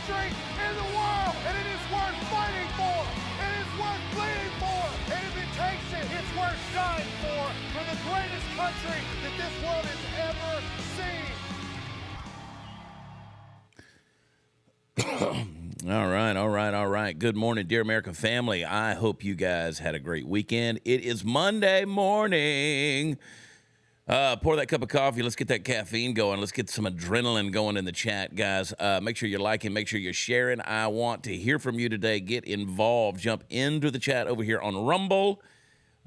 country in the world, and it is worth fighting for. It is worth bleeding for, and if it takes it, it's worth dying for the greatest country that this world has ever seen. All right. Good morning, dear American family. I hope you guys had a great weekend. It is Monday morning. Pour that cup of coffee. Let's get that caffeine going. Let's get some adrenaline going in the chat, guys. Make sure you're liking. Make sure you're sharing. I want to hear from you today. Get involved. Jump into the chat over here on Rumble.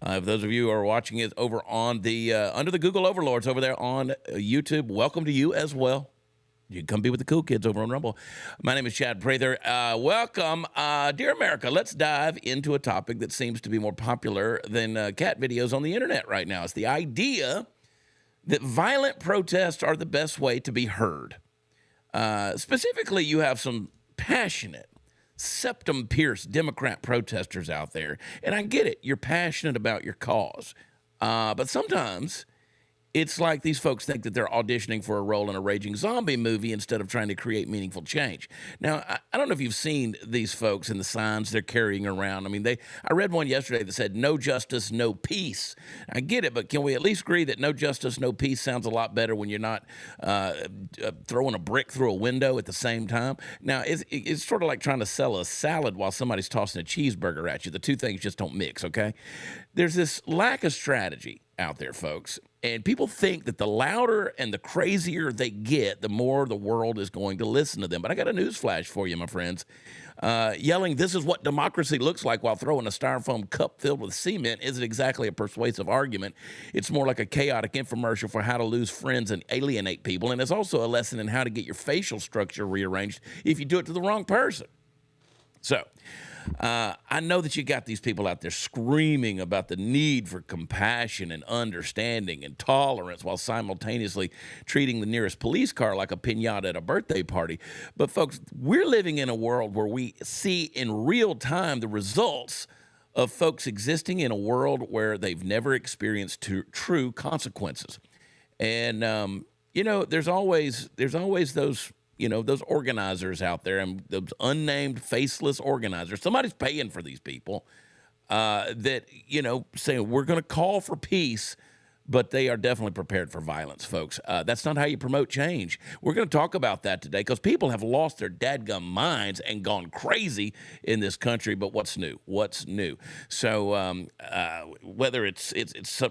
If those of you who are watching it over on the under the Google Overlords over there on YouTube, welcome to you as well. You can come be with the cool kids over on Rumble. My name is Chad Prather. Welcome. Dear America, let's dive into a topic that seems to be more popular than cat videos on the internet right now. It's the idea that violent protests are the best way to be heard. Specifically, you have some passionate, septum-pierced Democrat protesters out there. And I get it. You're passionate about your cause. But sometimes it's like these folks think that they're auditioning for a role in a raging zombie movie instead of trying to create meaningful change. Now, I don't know if you've seen these folks and the signs they're carrying around. I mean, I read one yesterday that said, "No justice, no peace." I get it, but can we at least agree that no justice, no peace sounds a lot better when you're not throwing a brick through a window at the same time? Now, it's sort of like trying to sell a salad while somebody's tossing a cheeseburger at you. The two things just don't mix, okay? There's this lack of strategy out there, folks. And people think that the louder and the crazier they get, the more the world is going to listen to them. But I got a news flash for you, my friends. Yelling, "This is what democracy looks like," while throwing a styrofoam cup filled with cement isn't exactly a persuasive argument. It's more like a chaotic infomercial for how to lose friends and alienate people. And it's also a lesson in how to get your facial structure rearranged if you do it to the wrong person. So, I know that you got these people out there screaming about the need for compassion and understanding and tolerance while simultaneously treating the nearest police car like a piñata at a birthday party. But folks, we're living in a world where we see in real time the results of folks existing in a world where they've never experienced true consequences. And, there's always those those organizers out there and those unnamed, faceless organizers. Somebody's paying for these people that, saying we're going to call for peace, but they are definitely prepared for violence, folks. That's not how you promote change. We're going to talk about that today because people have lost their dadgum minds and gone crazy in this country. But what's new? What's new? So whether it's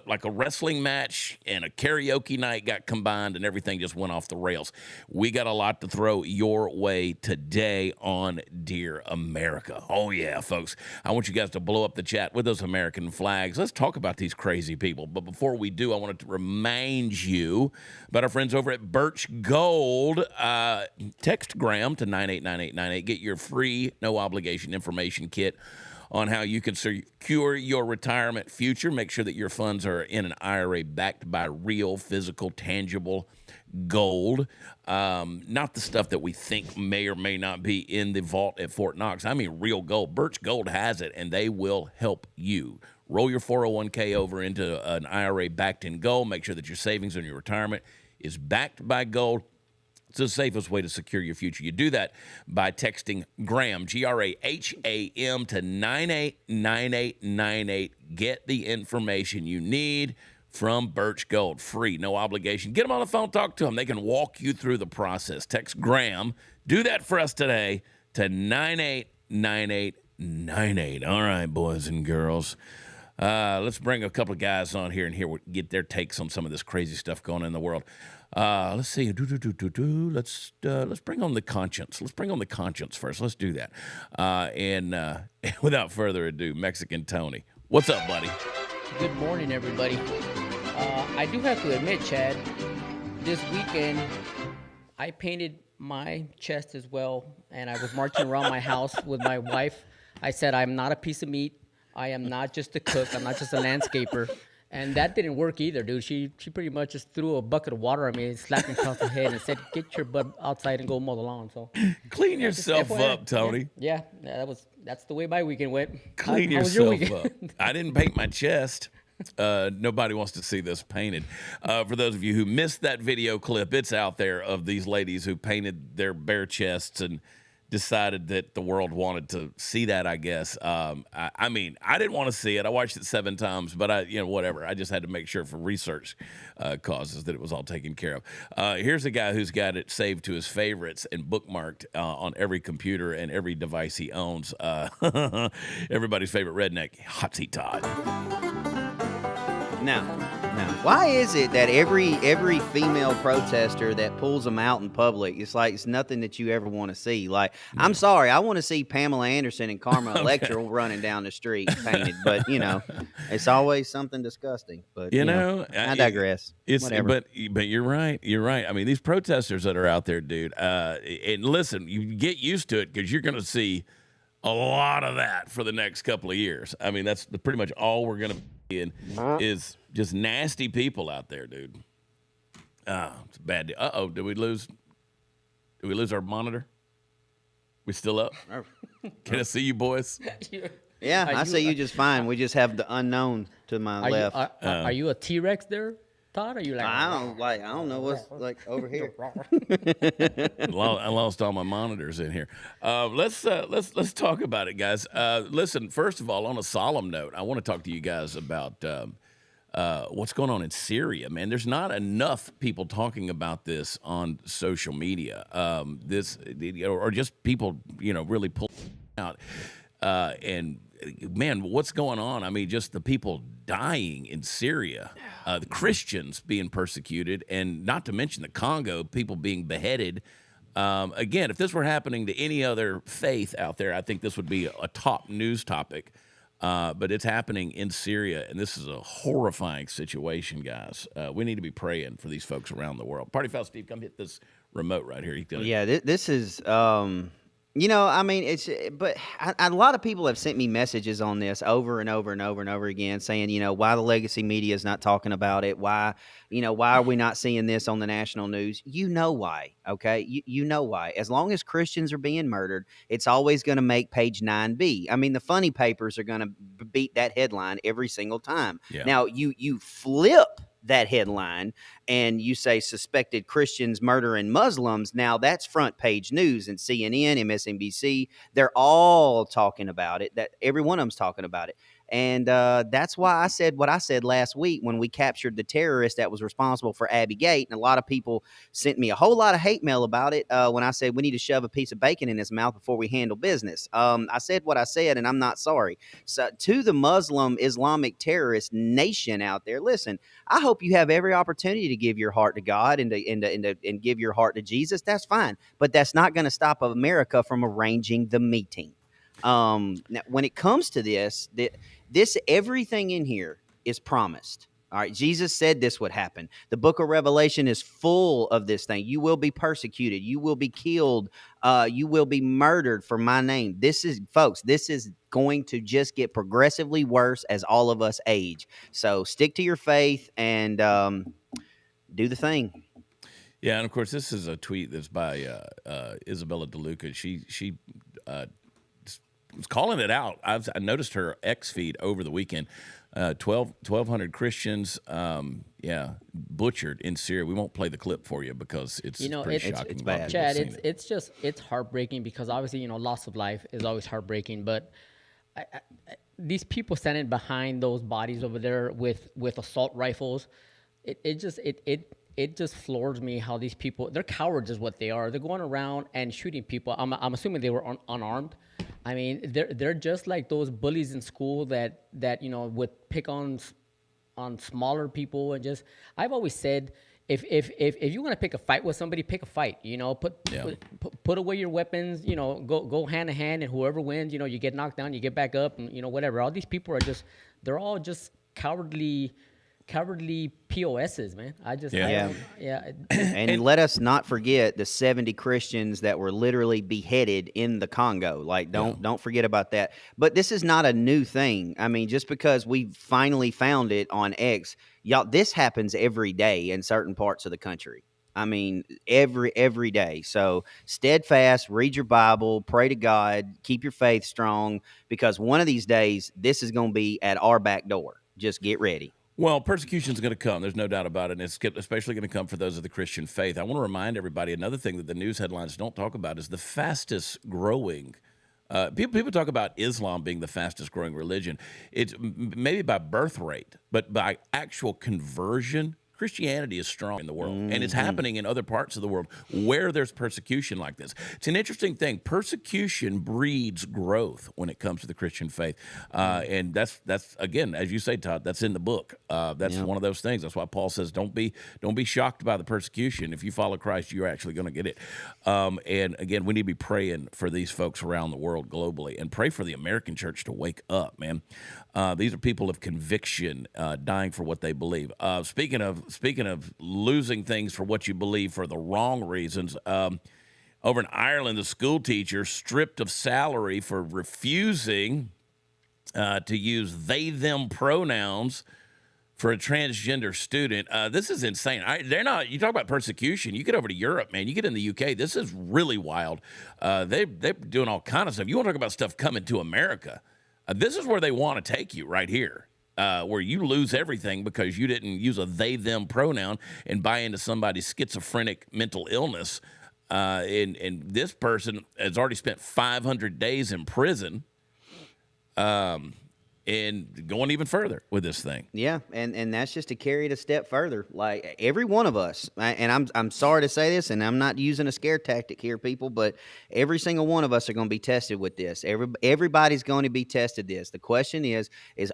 like a wrestling match and a karaoke night got combined and everything just went off the rails, we got a lot to throw your way today on Dear America. Oh, yeah, folks. I want you guys to blow up the chat with those American flags. Let's talk about these crazy people. But before we do, I wanted to remind you about our friends over at Birch Gold. Text Graham to 989898. Get your free, no obligation information kit on how you can secure your retirement future. Make sure that your funds are in an IRA backed by real, physical, tangible gold. Not the stuff that we think may or may not be in the vault at Fort Knox. I mean real gold. Birch Gold has it, and they will help you. Roll your 401k over into an IRA backed in gold. Make sure that your savings on your retirement is backed by gold. It's the safest way to secure your future. You do that by texting Graham, Graham, to 989898. Get the information you need from Birch Gold. Free, no obligation. Get them on the phone, talk to them. They can walk you through the process. Text Graham. Do that for us today to 989898. All right, boys and girls. Let's bring a couple of guys on here and get their takes on some of this crazy stuff going on in the world. Let's see. Let's bring on the conscience. Let's bring on the conscience first. Let's do that. And without further ado, Mexican Tony. What's up, buddy? Good morning, everybody. I do have to admit, Chad, this weekend I painted my chest as well, and I was marching around my house with my wife. I said, "I'm not a piece of meat. I am not just a cook. I'm not just a landscaper." And that didn't work either, dude. She pretty much just threw a bucket of water at me, slapped me across the head, and said, "Get your butt outside and go mow the lawn." So clean yourself up, Tony. Yeah, that's the way my weekend went. Clean yourself up. I didn't paint my chest. Nobody wants to see this painted. For those of you who missed that video clip, it's out there of these ladies who painted their bare chests and decided that the world wanted to see that, I guess. I mean, I didn't want to see it. I watched it 7 times, but whatever. I just had to make sure for research causes that it was all taken care of. Here's a guy who's got it saved to his favorites and bookmarked on every computer and every device he owns. Everybody's favorite redneck, Hot Seat Todd. Now, why is it that every female protester that pulls them out in public, it's nothing that you ever want to see? Like, I'm sorry, I want to see Pamela Anderson and Carmen Electra running down the street painted, but it's always something disgusting. But I digress. But you're right. You're right. I mean, these protesters that are out there, dude. And listen, you get used to it because you're going to see a lot of that for the next couple of years. I mean, that's pretty much all we're going to be in is just nasty people out there, dude. It's a bad deal. Did we lose our monitor? We still up? Can I see you boys? Yeah, I see you just fine. We just have the unknown to my left. Are you a T-Rex there, Todd? Are you like? I don't know what's like over here. I lost all my monitors in here. Let's talk about it, guys. Listen, first of all, on a solemn note, I want to talk to you guys about what's going on in Syria. Man, there's not enough people talking about this on social media. Or just people, really pulling out. And man, what's going on? I mean, just the people dying in Syria, the Christians being persecuted, and not to mention the Congo, people being beheaded. Again, if this were happening to any other faith out there, I think this would be a top news topic. But it's happening in Syria, and this is a horrifying situation, guys. We need to be praying for these folks around the world. Party Foul Steve, come hit this remote right here. Yeah, this is... I mean, but a lot of people have sent me messages on this over and over and over and over again saying, why the legacy media is not talking about it. Why are we not seeing this on the national news? You know why, okay? You know why. As long as Christians are being murdered, it's always going to make page 9B. I mean, the funny papers are going to beat that headline every single time. Yeah. Now, you flip that headline and you say suspected Christians murdering Muslims, now that's front page news, and CNN, MSNBC, they're all talking about it. That every one of them's talking about it. And that's why I said what I said last week when we captured the terrorist that was responsible for Abbey Gate. And a lot of people sent me a whole lot of hate mail about it when I said we need to shove a piece of bacon in his mouth before we handle business. I said what I said, and I'm not sorry. So to the Muslim Islamic terrorist nation out there, listen, I hope you have every opportunity to give your heart to God and give your heart to Jesus. That's fine. But that's not going to stop America from arranging the meeting. Now, when it comes to this everything in here is promised. All right, Jesus said this would happen. The book of Revelation is full of this thing. You will be persecuted. You will be killed. You will be murdered for my name. This is going to just get progressively worse as all of us age. So stick to your faith and do the thing. Yeah, and of course, this is a tweet that's by Isabella DeLuca. She was calling it out. I noticed her X feed over the weekend. 1,200 Christians, butchered in Syria. We won't play the clip for you because it's pretty shocking. It's bad. Chad, it's heartbreaking because obviously, loss of life is always heartbreaking. But these people standing behind those bodies over there with assault rifles, it just floors me how these people, they're cowards is what they are. They're going around and shooting people. I'm assuming they were unarmed. I mean, they're just like those bullies in school that would pick on smaller people and just. I've always said if you want to pick a fight with somebody, pick a fight. Put away your weapons. Go hand to hand, and whoever wins, you get knocked down, you get back up, and whatever. All these people are they're all just cowardly POSs, man. And let us not forget the 70 Christians that were literally beheaded in the Congo. Like, don't forget about that. But this is not a new thing. I mean, just because we finally found it on X, y'all, this happens every day in certain parts of the country. I mean, every day. So steadfast, read your Bible, pray to God, keep your faith strong, because one of these days, this is going to be at our back door. Just get ready. Well, persecution is going to come. There's no doubt about it. And it's especially going to come for those of the Christian faith. I want to remind everybody another thing that the news headlines don't talk about is the fastest growing. People talk about Islam being the fastest growing religion. It's maybe by birth rate, but by actual conversion, Christianity is strong in the world, and it's happening in other parts of the world where there's persecution like this. It's an interesting thing. Persecution breeds growth when it comes to the Christian faith, and that's again, as you say, Todd, that's in the book. That's one of those things. That's why Paul says, don't be shocked by the persecution. If you follow Christ, you're actually going to get it. And again, we need to be praying for these folks around the world globally, and pray for the American church to wake up, man. These are people of conviction, dying for what they believe. Speaking of losing things for what you believe for the wrong reasons, over in Ireland, the school teacher stripped of salary for refusing to use they/them pronouns for a transgender student. This is insane. You talk about persecution. You get over to Europe, man. You get in the UK. This is really wild. They're doing all kind of stuff. You want to talk about stuff coming to America? This is where they want to take you right here. Where you lose everything because you didn't use a they/them pronoun and buy into somebody's schizophrenic mental illness. And this person has already spent 500 days in prison, and going even further with this thing. Yeah, and that's just to carry it a step further. Like every one of us, and I'm sorry to say this, and I'm not using a scare tactic here, people, but every single one of us are going to be tested with this. Everybody's going to be tested this. The question is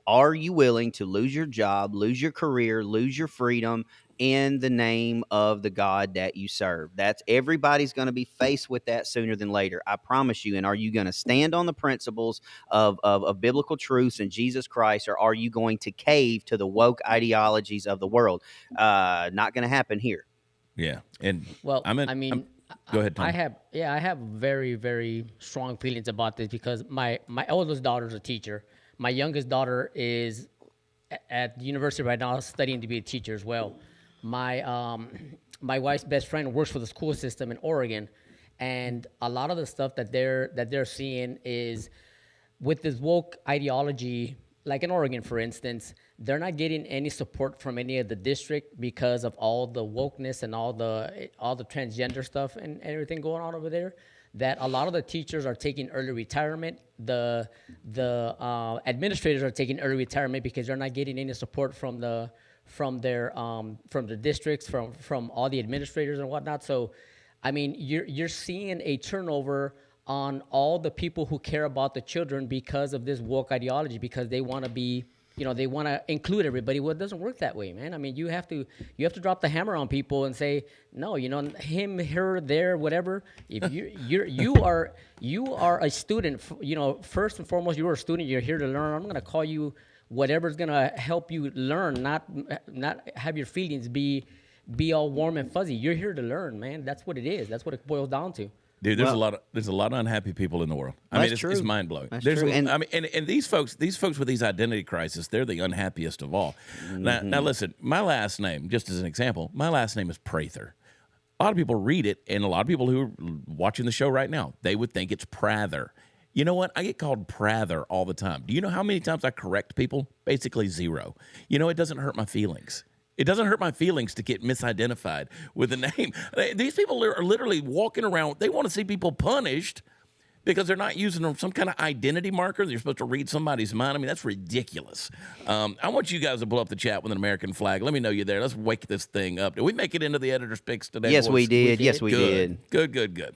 are you willing to lose your job, lose your career, lose your freedom in the name of the God that you serve? That's everybody's going to be faced with that sooner than later. I promise you. And are you going to stand on the principles of biblical truths and Jesus Christ, or are you going to cave to the woke ideologies of the world? Not going to happen here. Yeah. And Well, go ahead, Tom. I have very, very strong feelings about this because my oldest daughter is a teacher. My youngest daughter is at the university right now studying to be a teacher as well. My wife's best friend works for the school system in Oregon, and a lot of the stuff that they're seeing is with this woke ideology. Like in Oregon, for instance, they're not getting any support from any of the district because of all the wokeness and all the transgender stuff and everything going on over there. That a lot of the teachers are taking early retirement. The administrators are taking early retirement because they're not getting any support from the districts, from all the administrators and whatnot. So, I mean, you're seeing a turnover on all the people who care about the children because of this woke ideology, because they want to be, they want to include everybody. Well, it doesn't work that way, man. I mean, you have to drop the hammer on people and say, no, him, her, there, whatever. If you are a student, first and foremost, you're a student. You're here to learn. I'm going to call you whatever's going to help you learn, not have your feelings be all warm and fuzzy. You're here to learn, man. That's what it is. That's what it boils down to. Dude, there's a lot of unhappy people in the world. I mean, it's mind blowing. That's true. And these folks with these identity crises, they're the unhappiest of all. Mm-hmm. Now listen, my last name, just as an example, my last name is Prather. A lot of people read it, and a lot of people who are watching the show right now, they would think it's Prather. You know what? I get called Prather all the time. Do you know how many times I correct people? Basically zero. It doesn't hurt my feelings. It doesn't hurt my feelings to get misidentified with a name. These people are literally walking around. They want to see people punished because they're not using some kind of identity marker. They're supposed to read somebody's mind. I mean, that's ridiculous. I want you guys to blow up the chat with an American flag. Let me know you're there. Let's wake this thing up. Did we make it into the editor's picks today? Yes, we did. Yes, we did. Good.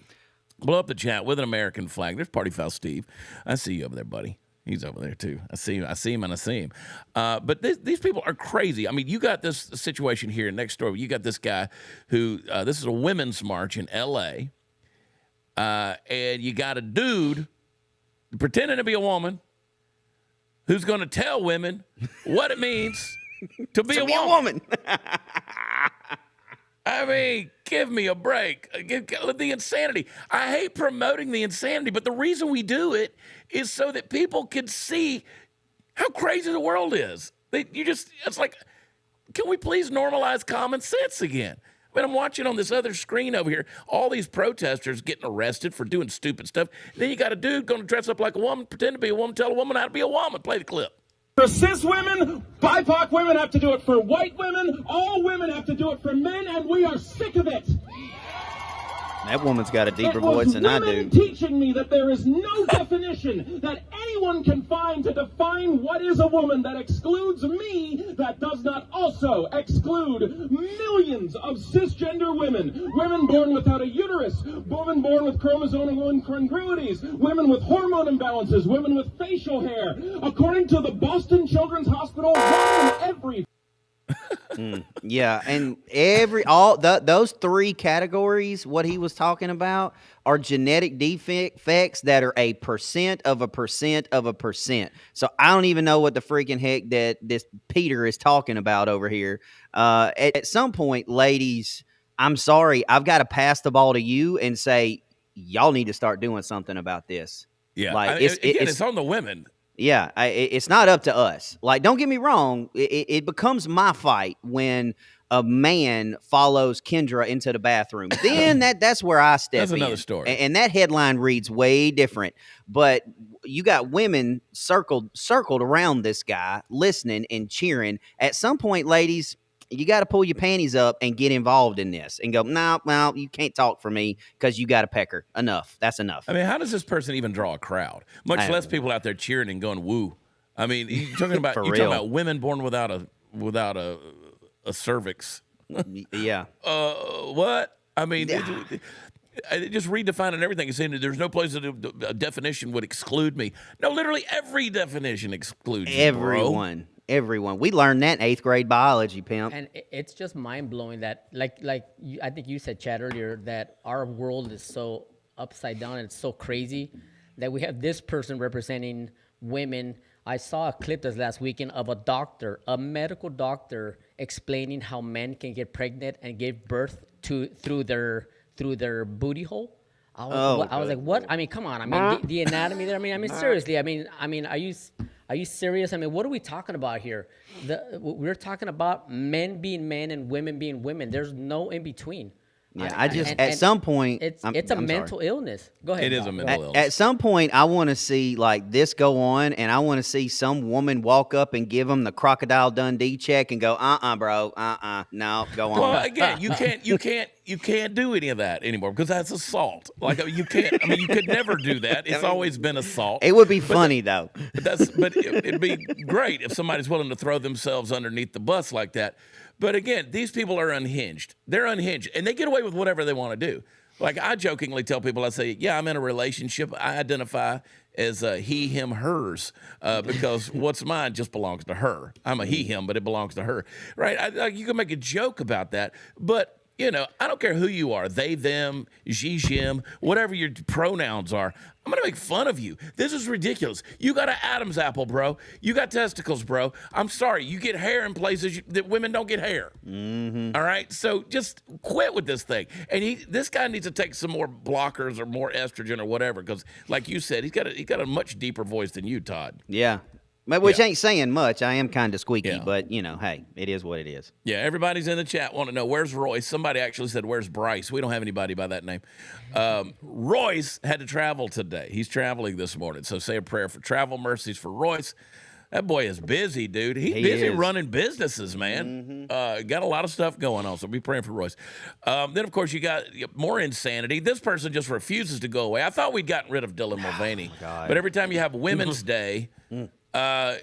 Blow up the chat with an American flag. There's Party Foul Steve. I see you over there, buddy. He's over there, too. I see him. But these people are crazy. I mean, you got this situation here next door. You got this guy who, this is a women's march in L.A., and you got a dude pretending to be a woman who's going to tell women what it means to be a woman. I mean, give me a break. The insanity. I hate promoting the insanity, but the reason we do it is so that people can see how crazy the world is. It's like, can we please normalize common sense again? I mean, I'm watching on this other screen over here, all these protesters getting arrested for doing stupid stuff. Then you got a dude going to dress up like a woman, pretend to be a woman, tell a woman how to be a woman. Play the clip. For cis women, BIPOC women have to do it for white women, all women have to do it for men, and we are sick of it. That woman's got a deeper voice than I do. It was women teaching me that there is no definition that anyone can find to define what is a woman that excludes me, that does not also exclude millions of cisgender women. Women born without a uterus, women born with chromosomal incongruities, women with hormone imbalances, women with facial hair. According to the Boston Children's Hospital, one in every Yeah, and those three categories, what he was talking about, are genetic defects that are a percent of a percent of a percent. So I don't even know what the freaking heck that this Peter is talking about over here. At some point, ladies, I'm sorry, I've got to pass the ball to you and say, y'all need to start doing something about this. Yeah, like it's on the women. Yeah, it's not up to us. Like, don't get me wrong. It becomes my fight when a man follows Kendra into the bathroom. Then that's where I step in. That's another story. And that headline reads way different. But you got women circled around this guy, listening and cheering. At some point, ladies, you got to pull your panties up and get involved in this and go, no, you can't talk for me because you got a pecker. Enough. That's enough. I mean, how does this person even draw a crowd? Much less people out there cheering and going woo. I mean, you're talking about women born without a cervix. Yeah. What? I mean, it just redefining everything and saying that there's no place that a definition would exclude me. No, literally every definition excludes everyone. Bro. Everyone. We learned that in 8th grade biology, pimp. And it's just mind-blowing that, I think you said, Chad, earlier, that our world is so upside down and it's so crazy that we have this person representing women. I saw a clip this last weekend of a medical doctor, explaining how men can get pregnant and give birth through their booty hole. I was like, what? I mean, come on. I mean, the anatomy there. I mean, seriously. I mean, are you serious? I mean, what are we talking about here? We're talking about men being men and women being women. There's no in between. Yeah, at some point, it's a mental illness. Go ahead. It is a mental illness. At some point, I want to see like this go on, and I want to see some woman walk up and give him the Crocodile Dundee check and go, bro, no, go on. Well, again, you can't do any of that anymore because that's assault. Like you can't. I mean, you could never do that. It's always been assault. It would be funny though. But it'd be great if somebody's willing to throw themselves underneath the bus like that. But again, these people are unhinged. They're unhinged, and they get away with whatever they want to do. Like I jokingly tell people, I say, yeah, I'm in a relationship. I identify as he, him, hers, because what's mine just belongs to her. I'm a he, him, but it belongs to her, right? You can make a joke about that, but you know, I don't care who you are, they, them, she, him, whatever your pronouns are. I'm going to make fun of you. This is ridiculous. You got an Adam's apple, bro. You got testicles, bro. I'm sorry. You get hair in places that women don't get hair. Mm-hmm. All right? So just quit with this thing. And this guy needs to take some more blockers or more estrogen or whatever because, like you said, he's got a much deeper voice than you, Todd. Yeah. Which ain't saying much. I am kind of squeaky, but, you know, hey, it is what it is. Yeah, everybody's in the chat wanting to know, where's Royce? Somebody actually said, where's Bryce? We don't have anybody by that name. Royce had to travel today. He's traveling this morning, so say a prayer for travel mercies for Royce. That boy is busy, dude. He's busy running businesses, man. Mm-hmm. Got a lot of stuff going on, so be praying for Royce. Then, of course, you got more insanity. This person just refuses to go away. I thought we'd gotten rid of Dylan Mulvaney, but every time you have Women's Day,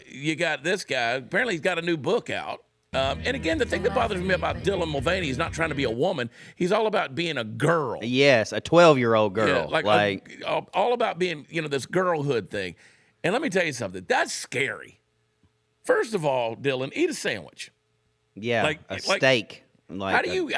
you got this guy. Apparently, he's got a new book out. And again, the thing that bothers me about Dylan Mulvaney is not trying to be a woman. He's all about being a girl. Yes, a 12-year-old girl. Yeah, all about being, this girlhood thing. And let me tell you something. That's scary. First of all, Dylan, eat a sandwich. Yeah, a steak. How do you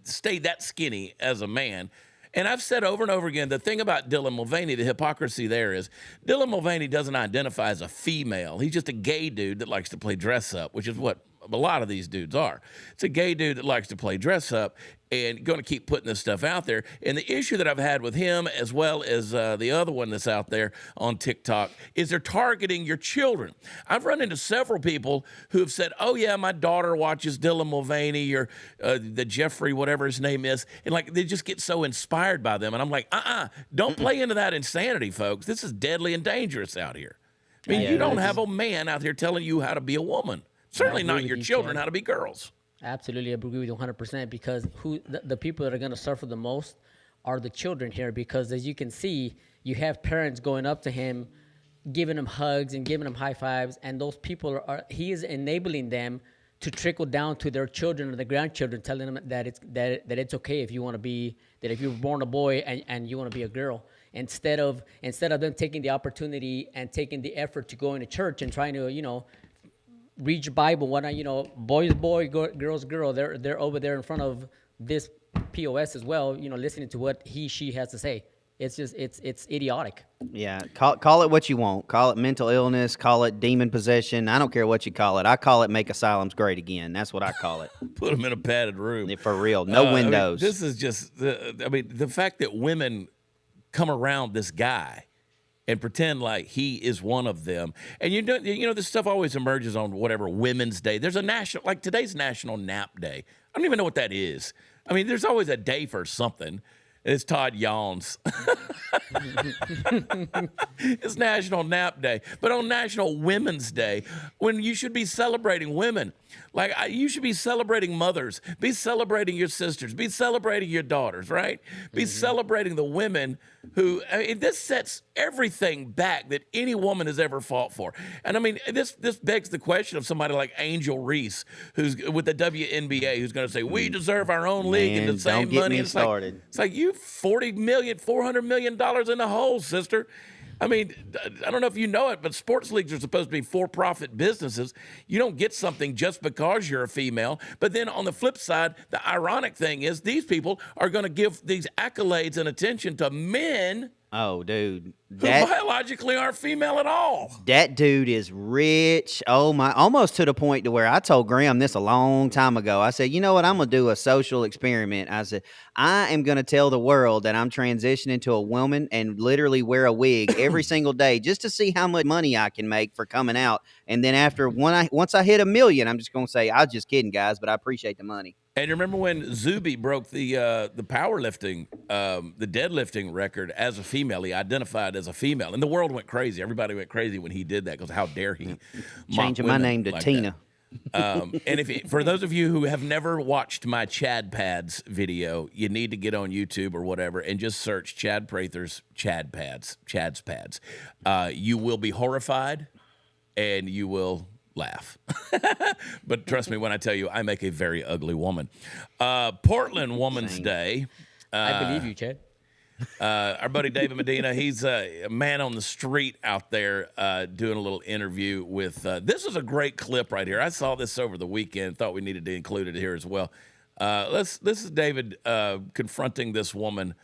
stay that skinny as a man? And I've said over and over again, the thing about Dylan Mulvaney, the hypocrisy there is Dylan Mulvaney doesn't identify as a female. He's just a gay dude that likes to play dress up, which is what a lot of these dudes are. It's a gay dude that likes to play dress up and going to keep putting this stuff out there. And the issue that I've had with him, as well as the other one that's out there on TikTok, is they're targeting your children. I've run into several people who have said, oh, yeah, my daughter watches Dylan Mulvaney or the Jeffrey, whatever his name is. And, they just get so inspired by them. And I'm like, don't play into that insanity, folks. This is deadly and dangerous out here. I mean, Yeah, you don't it's- have a man out here telling you how to be a woman. Certainly agree not with your you, children Chad. how to be girls. Absolutely, I agree with you 100% because the people that are going to suffer the most are the children here because as you can see, you have parents going up to him, giving him hugs and giving him high fives, and those people he is enabling them to trickle down to their children or their grandchildren, telling them that it's okay if you want to be that if you were born a boy and you want to be a girl. Instead of them taking the opportunity and taking the effort to go into church and trying to read your Bible, whatnot, boys, boy, girls, girl. They're over there in front of this POS as well, listening to what she has to say. It's just it's idiotic. Yeah, call it what you want. Call it mental illness. Call it demon possession. I don't care what you call it. I call it make asylums great again. That's what I call it. Put them in a padded room. For real, no windows. This is just the fact that women come around this guy and pretend like he is one of them. And this stuff always emerges on whatever Women's Day. There's a national, like today's National Nap Day. I don't even know what that is. I mean, there's always a day for something. It's Todd yawns. It's National Nap Day. But on National Women's Day, when you should be celebrating women, you should be celebrating mothers, be celebrating your sisters, be celebrating your daughters, right? Be celebrating the women who, this sets everything back that any woman has ever fought for. And I mean, this begs the question of somebody like Angel Reese, who's with the WNBA, who's going to say, we deserve our own league and the same don't get money. me It's started. it's like you $400 million in the hole, sister. I mean, I don't know if you know it, but sports leagues are supposed to be for-profit businesses. You don't get something just because you're a female. But then on the flip side, the ironic thing is these people are going to give these accolades and attention to men Oh, dude, who biologically aren't female at all. that dude is rich. Oh my, almost to the point to where I told Graham this a long time ago. I said, you know what? I'm gonna do a social experiment. I said, I am gonna tell the world that I'm transitioning to a woman and literally wear a wig every single day just to see how much money I can make for coming out. And then once I hit 1 million, I'm just gonna say, I was just kidding, guys, but I appreciate the money. And you remember when Zuby broke the powerlifting, the deadlifting record as a female? He identified as a female, and the world went crazy. Everybody went crazy when he did that because how dare he? Changing my name to like Tina. And for those of you who have never watched my Chad Pads video, you need to get on YouTube or whatever and just search Chad Prather's Chad's Pads. You will be horrified, and you will laugh. But trust me when I tell you, I make a very ugly woman. Portland Woman's Day. I believe you, Chad. Our buddy David Medina, he's a man on the street out there doing a little interview with, this is a great clip right here. I saw this over the weekend, thought we needed to include it here as well. This is David confronting this woman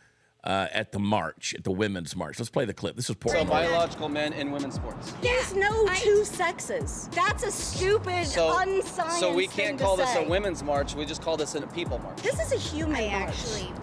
at the march, at the women's march. Let's play the clip. This is So Portland. biological men in women's sports. There's no two sexes. That's a stupid, unscience So we can't thing to call this a say. women's march. We just call this a people march. This is a human march.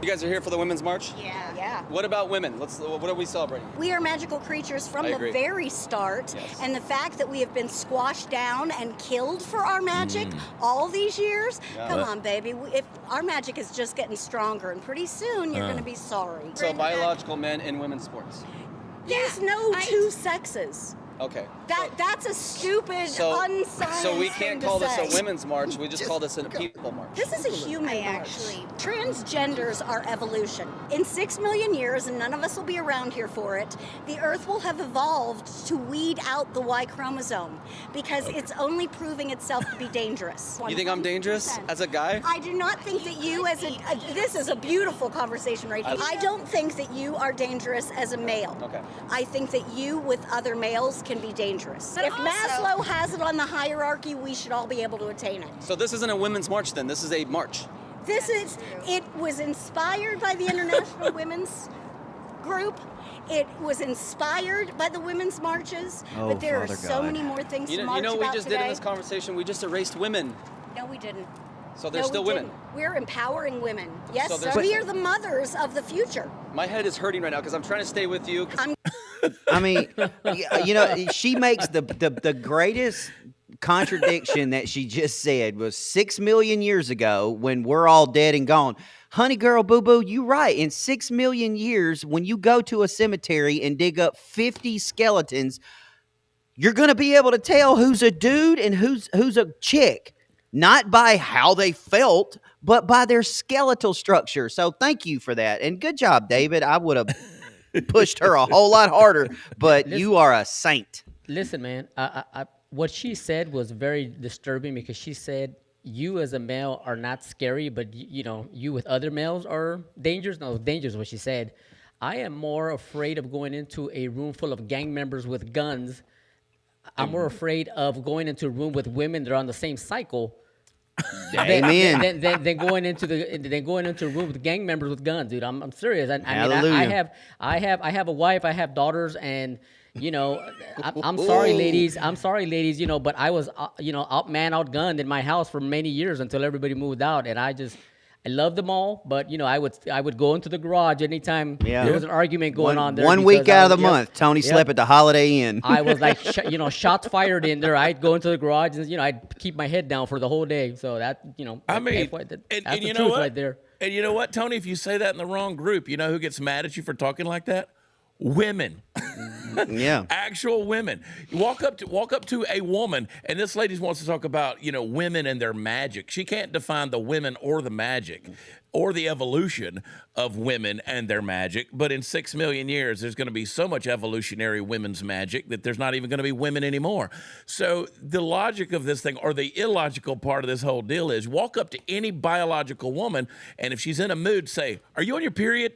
You guys are here for the women's march? Yeah. What about women? What are we celebrating? We are magical creatures from I the agree. very start, Yes. and the fact that we have been squashed down and killed for our magic all these years. Yeah. Come on, baby. If our magic is just getting stronger, and pretty soon you're going to be sorry. So biological men in women's sports. There's no two sexes. Okay. That's a stupid, unscience So we thing can't to call this say. a women's march. We just call this a people march. This is a human march. Transgenders are evolution. In 6 million years, and none of us will be around here for it, the Earth will have evolved to weed out the Y chromosome because it's only proving itself to be dangerous. You think I'm dangerous 100%. as a guy? I do not think that you this is a beautiful conversation right here. I don't think that you are dangerous as a male. Okay. I think that you with other males can be dangerous. But if also- Maslow has it on the hierarchy, we should all be able to attain it. So this isn't a women's march then. This is a march. It was inspired by the International Women's Group. It was inspired by the women's marches, Oh, but there Father are so God. many more things to march You know what we about just today. did in this conversation? We just erased women. No, we didn't. So they're No, still we women. didn't. We're empowering women. Yes, So sir. there's- We are the mothers of the future. My head is hurting right now because I'm trying to stay with you. 'Cause I mean, she makes the greatest contradiction that she just said was 6 million years ago when we're all dead and gone. Honey girl, boo-boo, you right. In 6 million years, when you go to a cemetery and dig up 50 skeletons, you're going to be able to tell who's a dude and who's a chick, not by how they felt, but by their skeletal structure. So thank you for that. And good job, David. I would have pushed her a whole lot harder, but you are a saint. Listen, man, what she said was very disturbing because she said you as a male are not scary, but you with other males are dangerous. No, dangerous is what she said. I am more afraid of going into a room full of gang members with guns. I'm more afraid of going into a room with women that are on the same cycle. Amen. Than going into a room with gang members with guns, dude. I'm serious. I Hallelujah. I have a wife. I have daughters, and I'm sorry, ladies. I'm sorry, ladies. But I was outgunned in my house for many years until everybody moved out, and I love them all, but I would go into the garage anytime there was an argument going on there. One week out of the month, Tony slept at the Holiday Inn. I was like, shots fired in there. I'd go into the garage and I'd keep my head down for the whole day. So that I mean, that's the truth right there. And you know what, Tony? If you say that in the wrong group, you know who gets mad at you for talking like that? Women. Yeah. Actual women. You walk up to a woman, and this lady wants to talk about, women and their magic. She can't define the women or the magic or the evolution of women and their magic. But in 6 million years, there's going to be so much evolutionary women's magic that there's not even going to be women anymore. So the logic of this thing, or the illogical part of this whole deal, is walk up to any biological woman, and if she's in a mood, say, "Are you on your period?"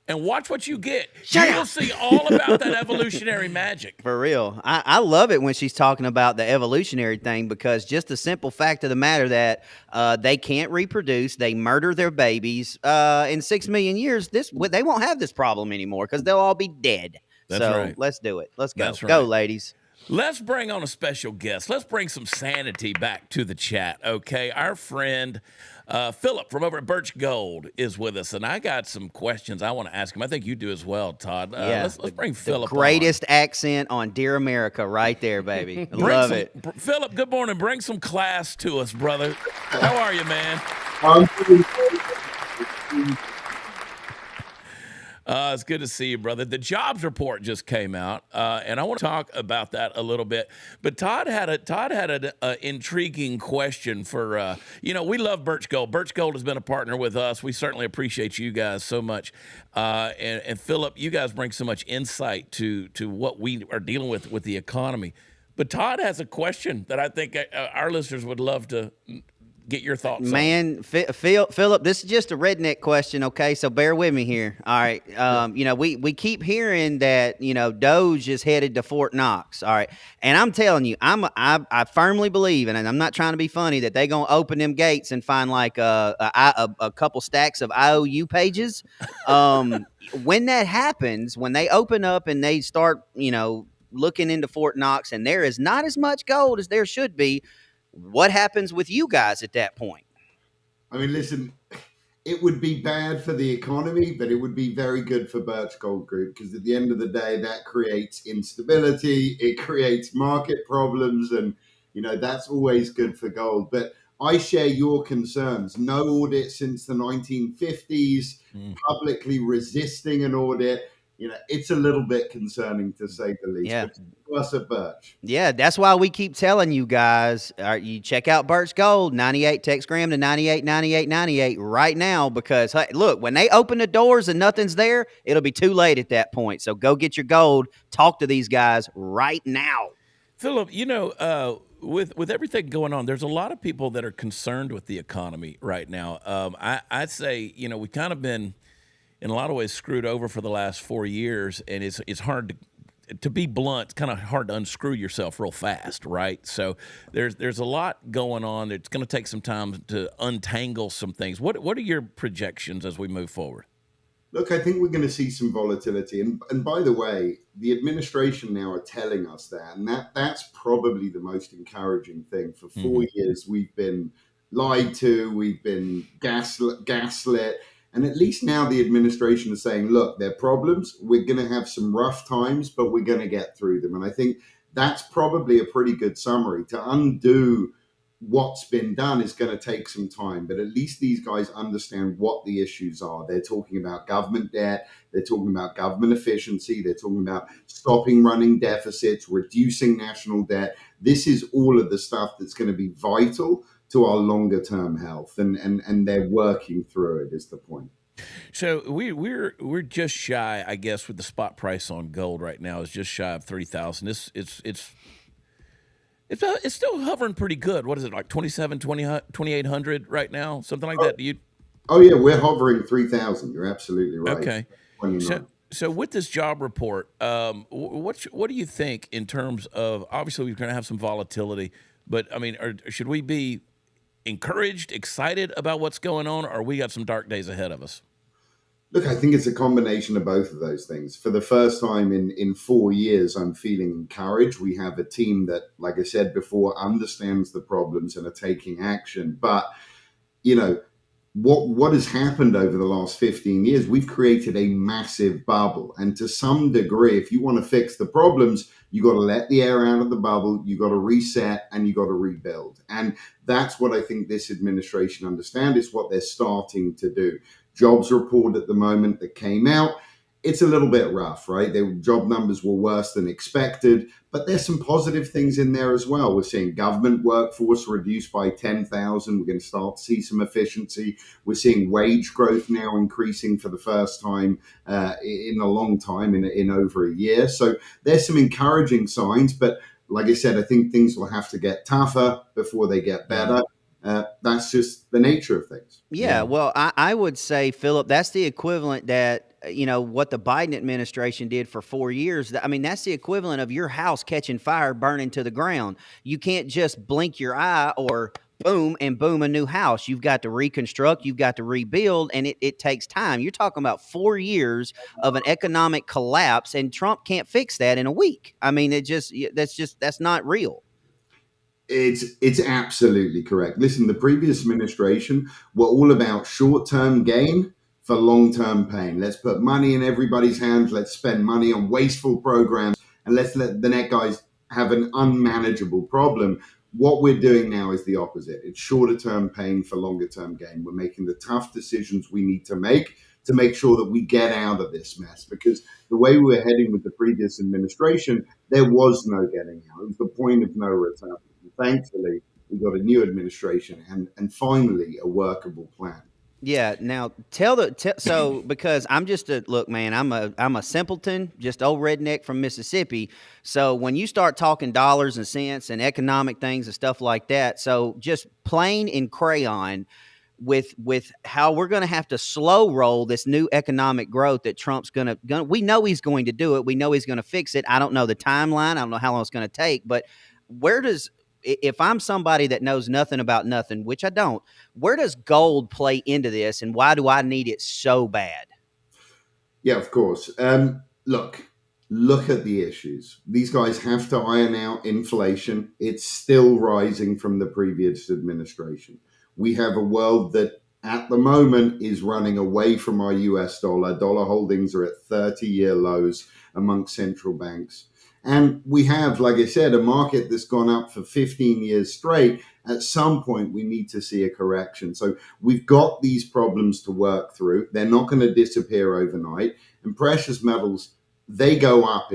And watch what you get. You'll see all about that evolutionary magic. For real. I love it when she's talking about the evolutionary thing, because just the simple fact of the matter that they can't reproduce, they murder their babies. In 6 million years, they won't have this problem anymore because they'll all be dead. That's right. Let's do it. Let's go. That's right. Go, ladies. Let's bring on a special guest. Let's bring some sanity back to the chat, okay? Our friend Philip from over at Birch Gold is with us, and I got some questions I want to ask him. I think you do as well, Todd. Let's bring Philip on. Greatest accent on Dear America right there, baby. Love it. Philip, good morning. Bring some class to us, brother. How are you, man? It's good to see you, brother. The jobs report just came out, and I want to talk about that a little bit. But Todd had an intriguing question for we love Birch Gold. Birch Gold has been a partner with us. We certainly appreciate you guys so much. And Philip, you guys bring so much insight to what we are dealing with the economy. But Todd has a question that I think our listeners would love to get your thoughts on. Man, Philip, this is just a redneck question, okay? So bear with me here. All right. We keep hearing that, Doge is headed to Fort Knox. All right. And I'm telling you, I firmly believe, and I'm not trying to be funny, that they're going to open them gates and find like a couple stacks of IOU pages. When that happens, when they open up and they start, looking into Fort Knox and there is not as much gold as there should be, what happens with you guys at that point? I mean, listen, it would be bad for the economy, but it would be very good for Birch Gold Group, because at the end of the day, that creates instability, it creates market problems, and, that's always good for gold. But I share your concerns. No audit since the 1950s, publicly resisting an audit. It's a little bit concerning, to say the least. Yeah. Plus at Birch. Yeah, that's why we keep telling you guys, you check out Birch Gold, 98, text Graham to 98, 98, 98 right now, because, hey, look, when they open the doors and nothing's there, it'll be too late at that point. So go get your gold. Talk to these guys right now. Philip, with everything going on, there's a lot of people that are concerned with the economy right now. I'd say, we've kind of been, in a lot of ways, screwed over for the last 4 years, and it's hard to be blunt, kind of hard to unscrew yourself real fast, right? So there's a lot going on. It's going to take some time to untangle some things. What are your projections as we move forward? Look, I think we're going to see some volatility. And by the way, the administration now are telling us that, and that's probably the most encouraging thing. For 4 years, we've been lied to, we've been gaslit. And at least now the administration is saying, look, there are problems. We're going to have some rough times, but we're going to get through them. And I think that's probably a pretty good summary. To undo what's been done is going to take some time, but at least these guys understand what the issues are. They're talking about government debt. They're talking about government efficiency. They're talking about stopping running deficits, reducing national debt. This is all of the stuff that's going to be vital to our longer term health, and they're working through it is the point. So we're just shy, I guess, with the spot price on gold right now is just shy of 3,000. It's still hovering pretty good. What is it, like 2,800 right now, something like that? Do you? Oh yeah, we're hovering 3,000. You're absolutely right. Okay. 29. So with this job report, what do you think in terms of, obviously we're going to have some volatility, but I mean, should we be encouraged, excited about what's going on, or we got some dark days ahead of us? Look, I think it's a combination of both of those things. For the first time in 4 years, I'm feeling encouraged. We have a team that, like I said before, understands the problems and are taking action. But, you know, what has happened over the last 15 years, we've created a massive bubble. And to some degree, if you want to fix the problems, you got to let the air out of the bubble, you got to reset, and you got to rebuild. And that's what I think this administration understands, is what they're starting to do. Jobs report at the moment that came out, it's a little bit rough, right? The job numbers were worse than expected, but there's some positive things in there as well. We're seeing government workforce reduced by 10,000. We're going to start to see some efficiency. We're seeing wage growth now increasing for the first time in a long time, in over a year. So there's some encouraging signs, but like I said, I think things will have to get tougher before they get better. That's just the nature of things. Yeah, well, I would say, Philip, that's the equivalent that, you know, what the Biden administration did for 4 years. I mean, that's the equivalent of your house catching fire, burning to the ground. You can't just blink your eye or boom a new house. You've got to reconstruct, you've got to rebuild, and it takes time. You're talking about 4 years of an economic collapse, and Trump can't fix that in a week. I mean, that's not real. It's absolutely correct. Listen, the previous administration were all about short-term gain for long-term pain. Let's put money in everybody's hands. Let's spend money on wasteful programs, and let's let the net guys have an unmanageable problem. What we're doing now is the opposite. It's shorter-term pain for longer-term gain. We're making the tough decisions we need to make sure that we get out of this mess, because the way we were heading with the previous administration, there was no getting out. It was the point of no return. Thankfully, we got a new administration and finally a workable plan. Yeah. Now so because I'm just look, man, I'm a simpleton, just old redneck from Mississippi. So when you start talking dollars and cents and economic things and stuff like that, so just plain in crayon with how we're going to have to slow roll this new economic growth that Trump's going to, we know he's going to do it. We know he's going to fix it. I don't know the timeline. I don't know how long it's going to take, but if I'm somebody that knows nothing about nothing, which I don't, where does gold play into this, and why do I need it so bad? Yeah, of course. Look at the issues. These guys have to iron out inflation. It's still rising from the previous administration. We have a world that at the moment is running away from our US dollar. Dollar holdings are at 30-year lows amongst central banks. And we have, like I said, a market that's gone up for 15 years straight. At some point, we need to see a correction. So we've got these problems to work through. They're not going to disappear overnight. And precious metals, they go up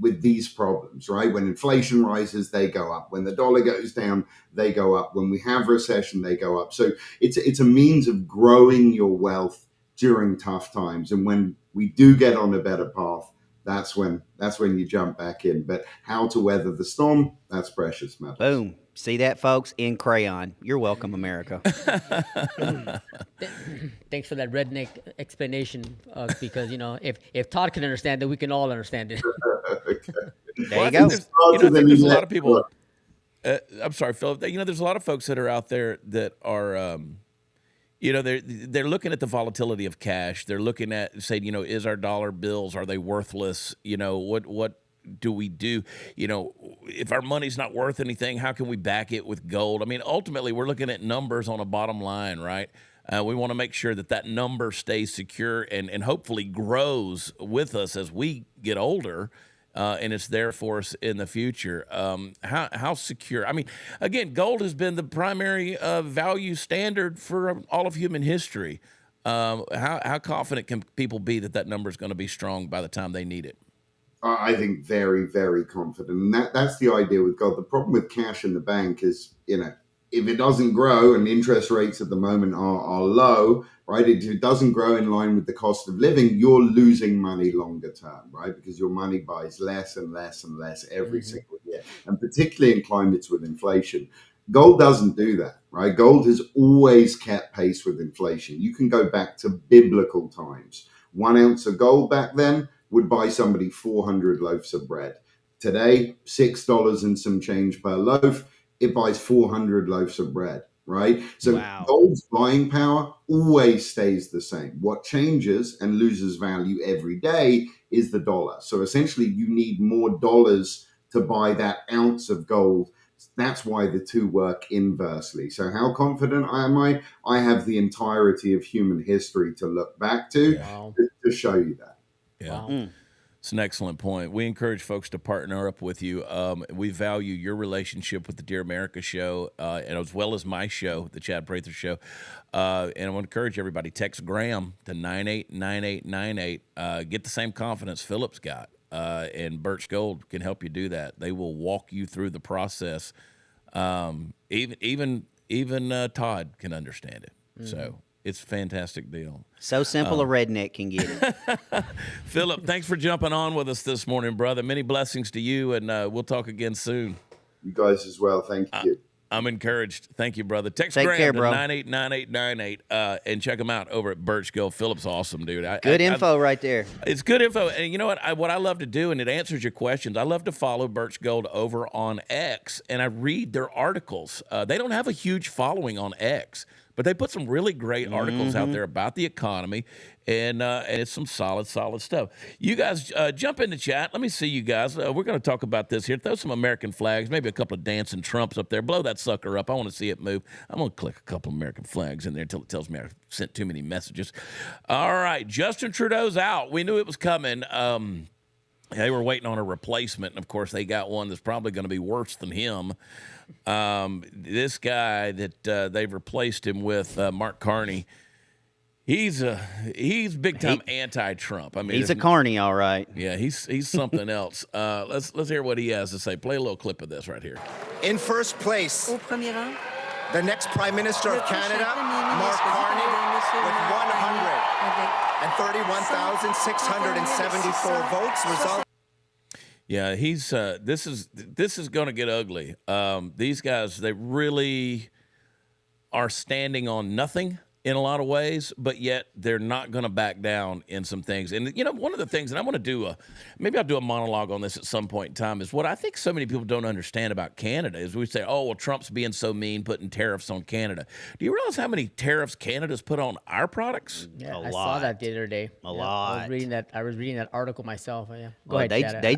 with these problems, right? When inflation rises, they go up. When the dollar goes down, they go up. When we have recession, they go up. So it's a means of growing your wealth during tough times. And when we do get on a better path, that's when you jump back in. But how to weather the storm, that's precious metals. Boom. See that, folks? In crayon. You're welcome, America. Thanks for that redneck explanation, because, you know, if Todd can understand it, we can all understand it. There you go. I think there's a lot of people. I'm sorry, Philip. You know, there's a lot of folks that are out there that are, you know, they're looking at the volatility of cash. They're looking at saying, you know, is our dollar bills, are they worthless? You know, what do we do? You know, if our money's not worth anything, how can we back it with gold? I mean, ultimately, we're looking at numbers on a bottom line, right? We want to make sure that number stays secure and hopefully grows with us as we get older. and it's there for us in the future. How secure? I mean, again, gold has been the primary value standard for all of human history. How confident can people be that that number is going to be strong by the time they need it? I think very, very confident. And that's the idea with gold. The problem with cash in the bank is, if it doesn't grow and interest rates at the moment are low, right? If it doesn't grow in line with the cost of living, you're losing money longer term, right? Because your money buys less and less and less every single year. And particularly in climates with inflation. Gold doesn't do that, right? Gold has always kept pace with inflation. You can go back to biblical times. 1 ounce of gold back then would buy somebody 400 loaves of bread. Today, $6 and some change per loaf, it buys 400 loaves of bread, right? So gold's buying power always stays the same. What changes and loses value every day is the dollar. So essentially, you need more dollars to buy that ounce of gold. That's why the two work inversely. So how confident am I? I have the entirety of human history to look back to show you that. Yeah. Wow. It's an excellent point. We encourage folks to partner up with you. We value your relationship with the Dear America show, and as well as my show, the Chad Prather show. And I want to encourage everybody, text Graham to 989898. Get the same confidence Philip's got, and Birch Gold can help you do that. They will walk you through the process. Even Todd can understand it. So it's a fantastic deal. So simple a redneck can get it. Philip, thanks for jumping on with us this morning, brother. Many blessings to you, and we'll talk again soon. You guys as well. Thank you. I'm encouraged. Thank you, brother. Text Take Graham care, to bro. 989898 and check him out over at Birch Gold. Philip's awesome, dude. Good info right there. It's good info. And you know what I love to do, and it answers your questions, I love to follow Birch Gold over on X, and I read their articles. They don't have a huge following on X, but they put some really great articles out there about the economy, and it's some solid stuff. You guys jump in the chat. Let me see you guys. We're going to talk about this here. Throw some American flags, maybe a couple of dancing Trumps up there. Blow that sucker up. I want to see it move. I'm going to click a couple of American flags in there until it tells me I sent too many messages. All right, Justin Trudeau's out. We knew it was coming. They were waiting on a replacement, and of course they got one that's probably going to be worse than him. This guy that they've replaced him with, Mark Carney, he's big time anti-Trump. I mean, he's a carny, all right. Yeah, he's something else. Let's hear what he has to say. Play a little clip of this right here. In first place, the next Prime Minister of Canada, Mark Carney, with 131,674 votes. Yeah, he's this is going to get ugly. These guys, they really are standing on nothing in a lot of ways, but yet they're not going to back down in some things. And, one of the things, and I want to do maybe I'll do a monologue on this at some point in time, is what I think so many people don't understand about Canada is we say, oh, well, Trump's being so mean, putting tariffs on Canada. Do you realize how many tariffs Canada's put on our products? Yeah, I saw that the other day. A lot. I was reading that article myself. Yeah. Go Well, ahead, Chad. they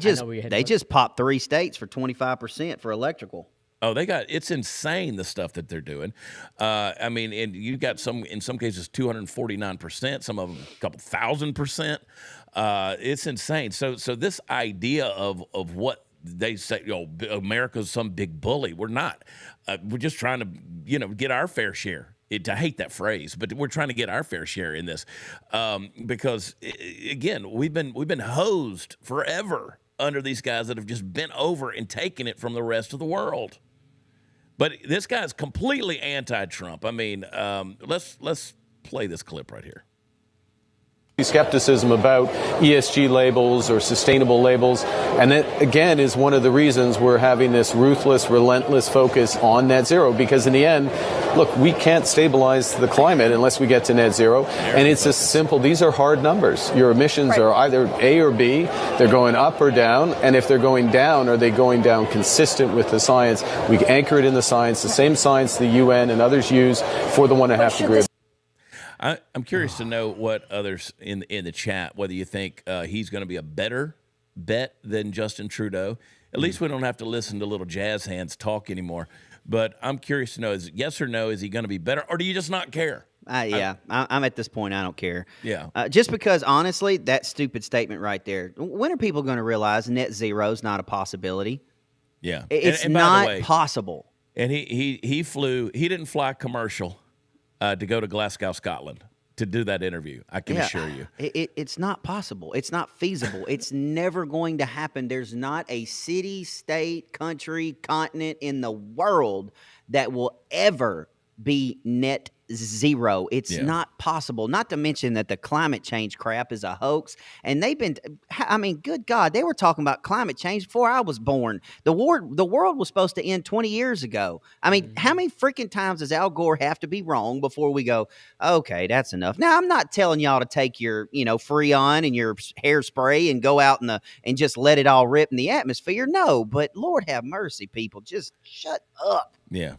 I just popped 3 states for 25% for electrical. Oh, it's insane, the stuff that they're doing. I mean, and you got in some cases, 249%, some of them a couple 1,000%. It's insane. So this idea of what they say, America's some big bully. We're not. We're just trying to, get our fair share. I hate that phrase, but we're trying to get our fair share in this because, again, we've been hosed forever under these guys that have just bent over and taken it from the rest of the world. But this guy's completely anti-Trump. I mean, let's play this clip right here. Skepticism about ESG labels or sustainable labels, and that again is one of the reasons we're having this ruthless, relentless focus on net zero, because in the end, look, we can't stabilize the climate unless we get to net zero, and it's a simple, these are hard numbers. Your emissions are either A or B, they're going up or down, and if they're going down, are they going down consistent with the science? We anchor it in the science, the same science the UN and others use for the 1.5 degree. I'm curious to know what others in the chat, whether you think he's going to be a better bet than Justin Trudeau. At least we don't have to listen to little jazz hands talk anymore. But I'm curious to know, is yes or no, is he going to be better? Or do you just not care? I'm at this point. I don't care. Yeah. Just because, honestly, that stupid statement right there. When are people going to realize net zero is not a possibility? Yeah. It's and by the not way, possible. And he flew. He didn't fly commercial to go to Glasgow, Scotland, to do that interview. I can assure you, it's not possible. It's not feasible. It's never going to happen. There's not a city, state, country, continent in the world that will ever be net zero. It's not possible. Not to mention that the climate change crap is a hoax. And they've been, I mean, good God, they were talking about climate change before I was born. The world was supposed to end 20 years ago. I mean, how many freaking times does Al Gore have to be wrong before we go, okay, that's enough? Now, I'm not telling y'all to take your, Freon and your hairspray and go out and just let it all rip in the atmosphere. No, but Lord have mercy, people. Just shut up. Yeah.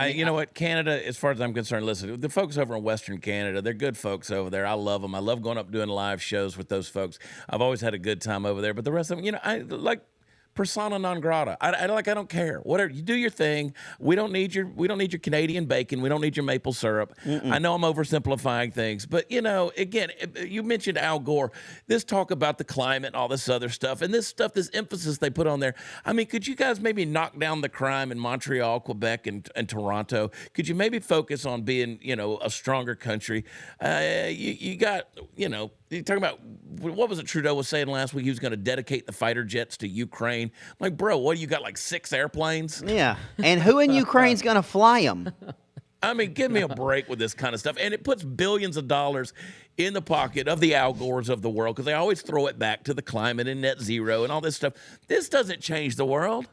You know what? Canada, as far as I'm concerned, listen, the folks over in Western Canada, they're good folks over there. I love them. I love going up doing live shows with those folks. I've always had a good time over there. But the rest of them, I like persona non grata. I don't care. Whatever, you do your thing. We don't need your Canadian bacon. We don't need your maple syrup. I know I'm oversimplifying things, but again, you mentioned Al Gore. This talk about the climate and all this other stuff, and this emphasis they put on there. I mean, could you guys maybe knock down the crime in Montreal, Quebec, and Toronto? Could you maybe focus on being, a stronger country? You got, you're talking about, what was it Trudeau was saying last week? He was going to dedicate the fighter jets to Ukraine. I'm like, bro, what, you got like 6 airplanes? Yeah, and who in Ukraine's going to fly them? I mean, give me a break with this kind of stuff. And it puts billions of dollars in the pocket of the Al Gores of the world because they always throw it back to the climate and net zero and all this stuff. This doesn't change the world.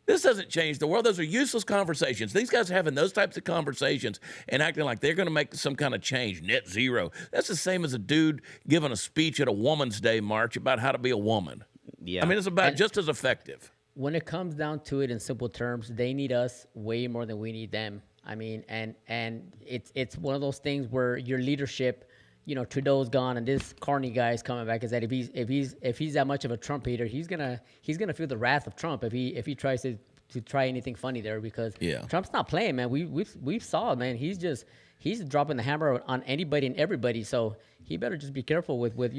This doesn't change the world. Those are useless conversations. These guys are having those types of conversations and acting like they're going to make some kind of change. Net zero. That's the same as a dude giving a speech at a Woman's Day march about how to be a woman. Yeah. I mean, it's about just as effective. When it comes down to it in simple terms, they need us way more than we need them. I mean, and it's one of those things where your leadership, Trudeau's gone and this Carney guy is coming back. Is that if he's that much of a Trump hater, he's gonna feel the wrath of Trump if he tries to try anything funny there because Trump's not playing, man. We've saw it, man. He's dropping the hammer on anybody and everybody. So he better just be careful with what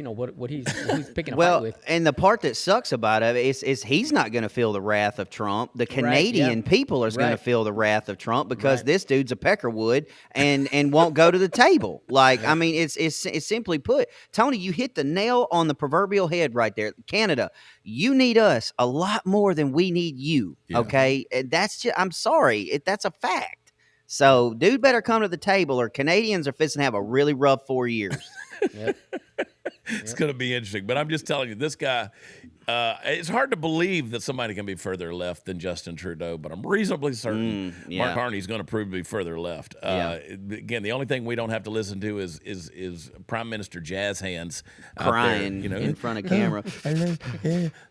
he's picking a fight with. And the part that sucks about it is he's not going to feel the wrath of Trump. The Canadian people are going to feel the wrath of Trump because this dude's a peckerwood and won't go to the table. Like, I mean, it's simply put, Tony, you hit the nail on the proverbial head right there. Canada, you need us a lot more than we need you. Yeah. Okay, that's just, I'm sorry, that's a fact. So, dude better come to the table or Canadians are fixing to have a really rough 4 years. It's going to be interesting. But I'm just telling you, this guy, it's hard to believe that somebody can be further left than Justin Trudeau, but I'm reasonably certain Mark Carney's going to prove to be further left. Again, the only thing we don't have to listen to is Prime Minister Jazz Hands crying in front of camera.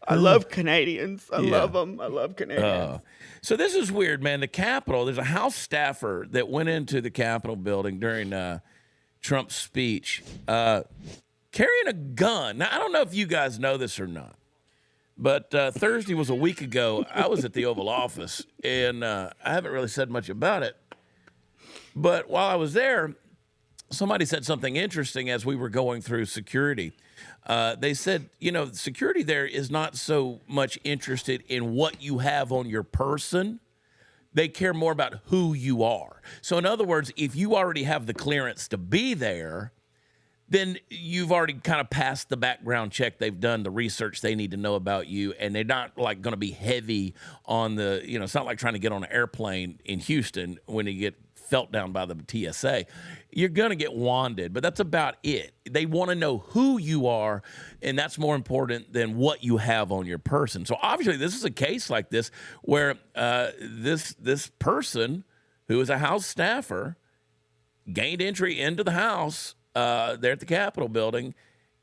I love Canadians. I love them. I love Canadians. So this is weird, man. The Capitol, there's a House staffer that went into the Capitol building during Trump's speech carrying a gun. Now, I don't know if you guys know this or not, but Thursday was a week ago. I was at the Oval Office, and I haven't really said much about it. But while I was there, somebody said something interesting as we were going through security. They said, security there is not so much interested in what you have on your person. They care more about who you are. So in other words, if you already have the clearance to be there, then you've already kind of passed the background check. They've done the research they need to know about you, and they're not like going to be heavy on the, it's not like trying to get on an airplane in Houston when you get felt down by the TSA. You're going to get wanded, but that's about it. They want to know who you are, and that's more important than what you have on your person. So obviously this is a case like this where this person who is a House staffer gained entry into the House there at the Capitol building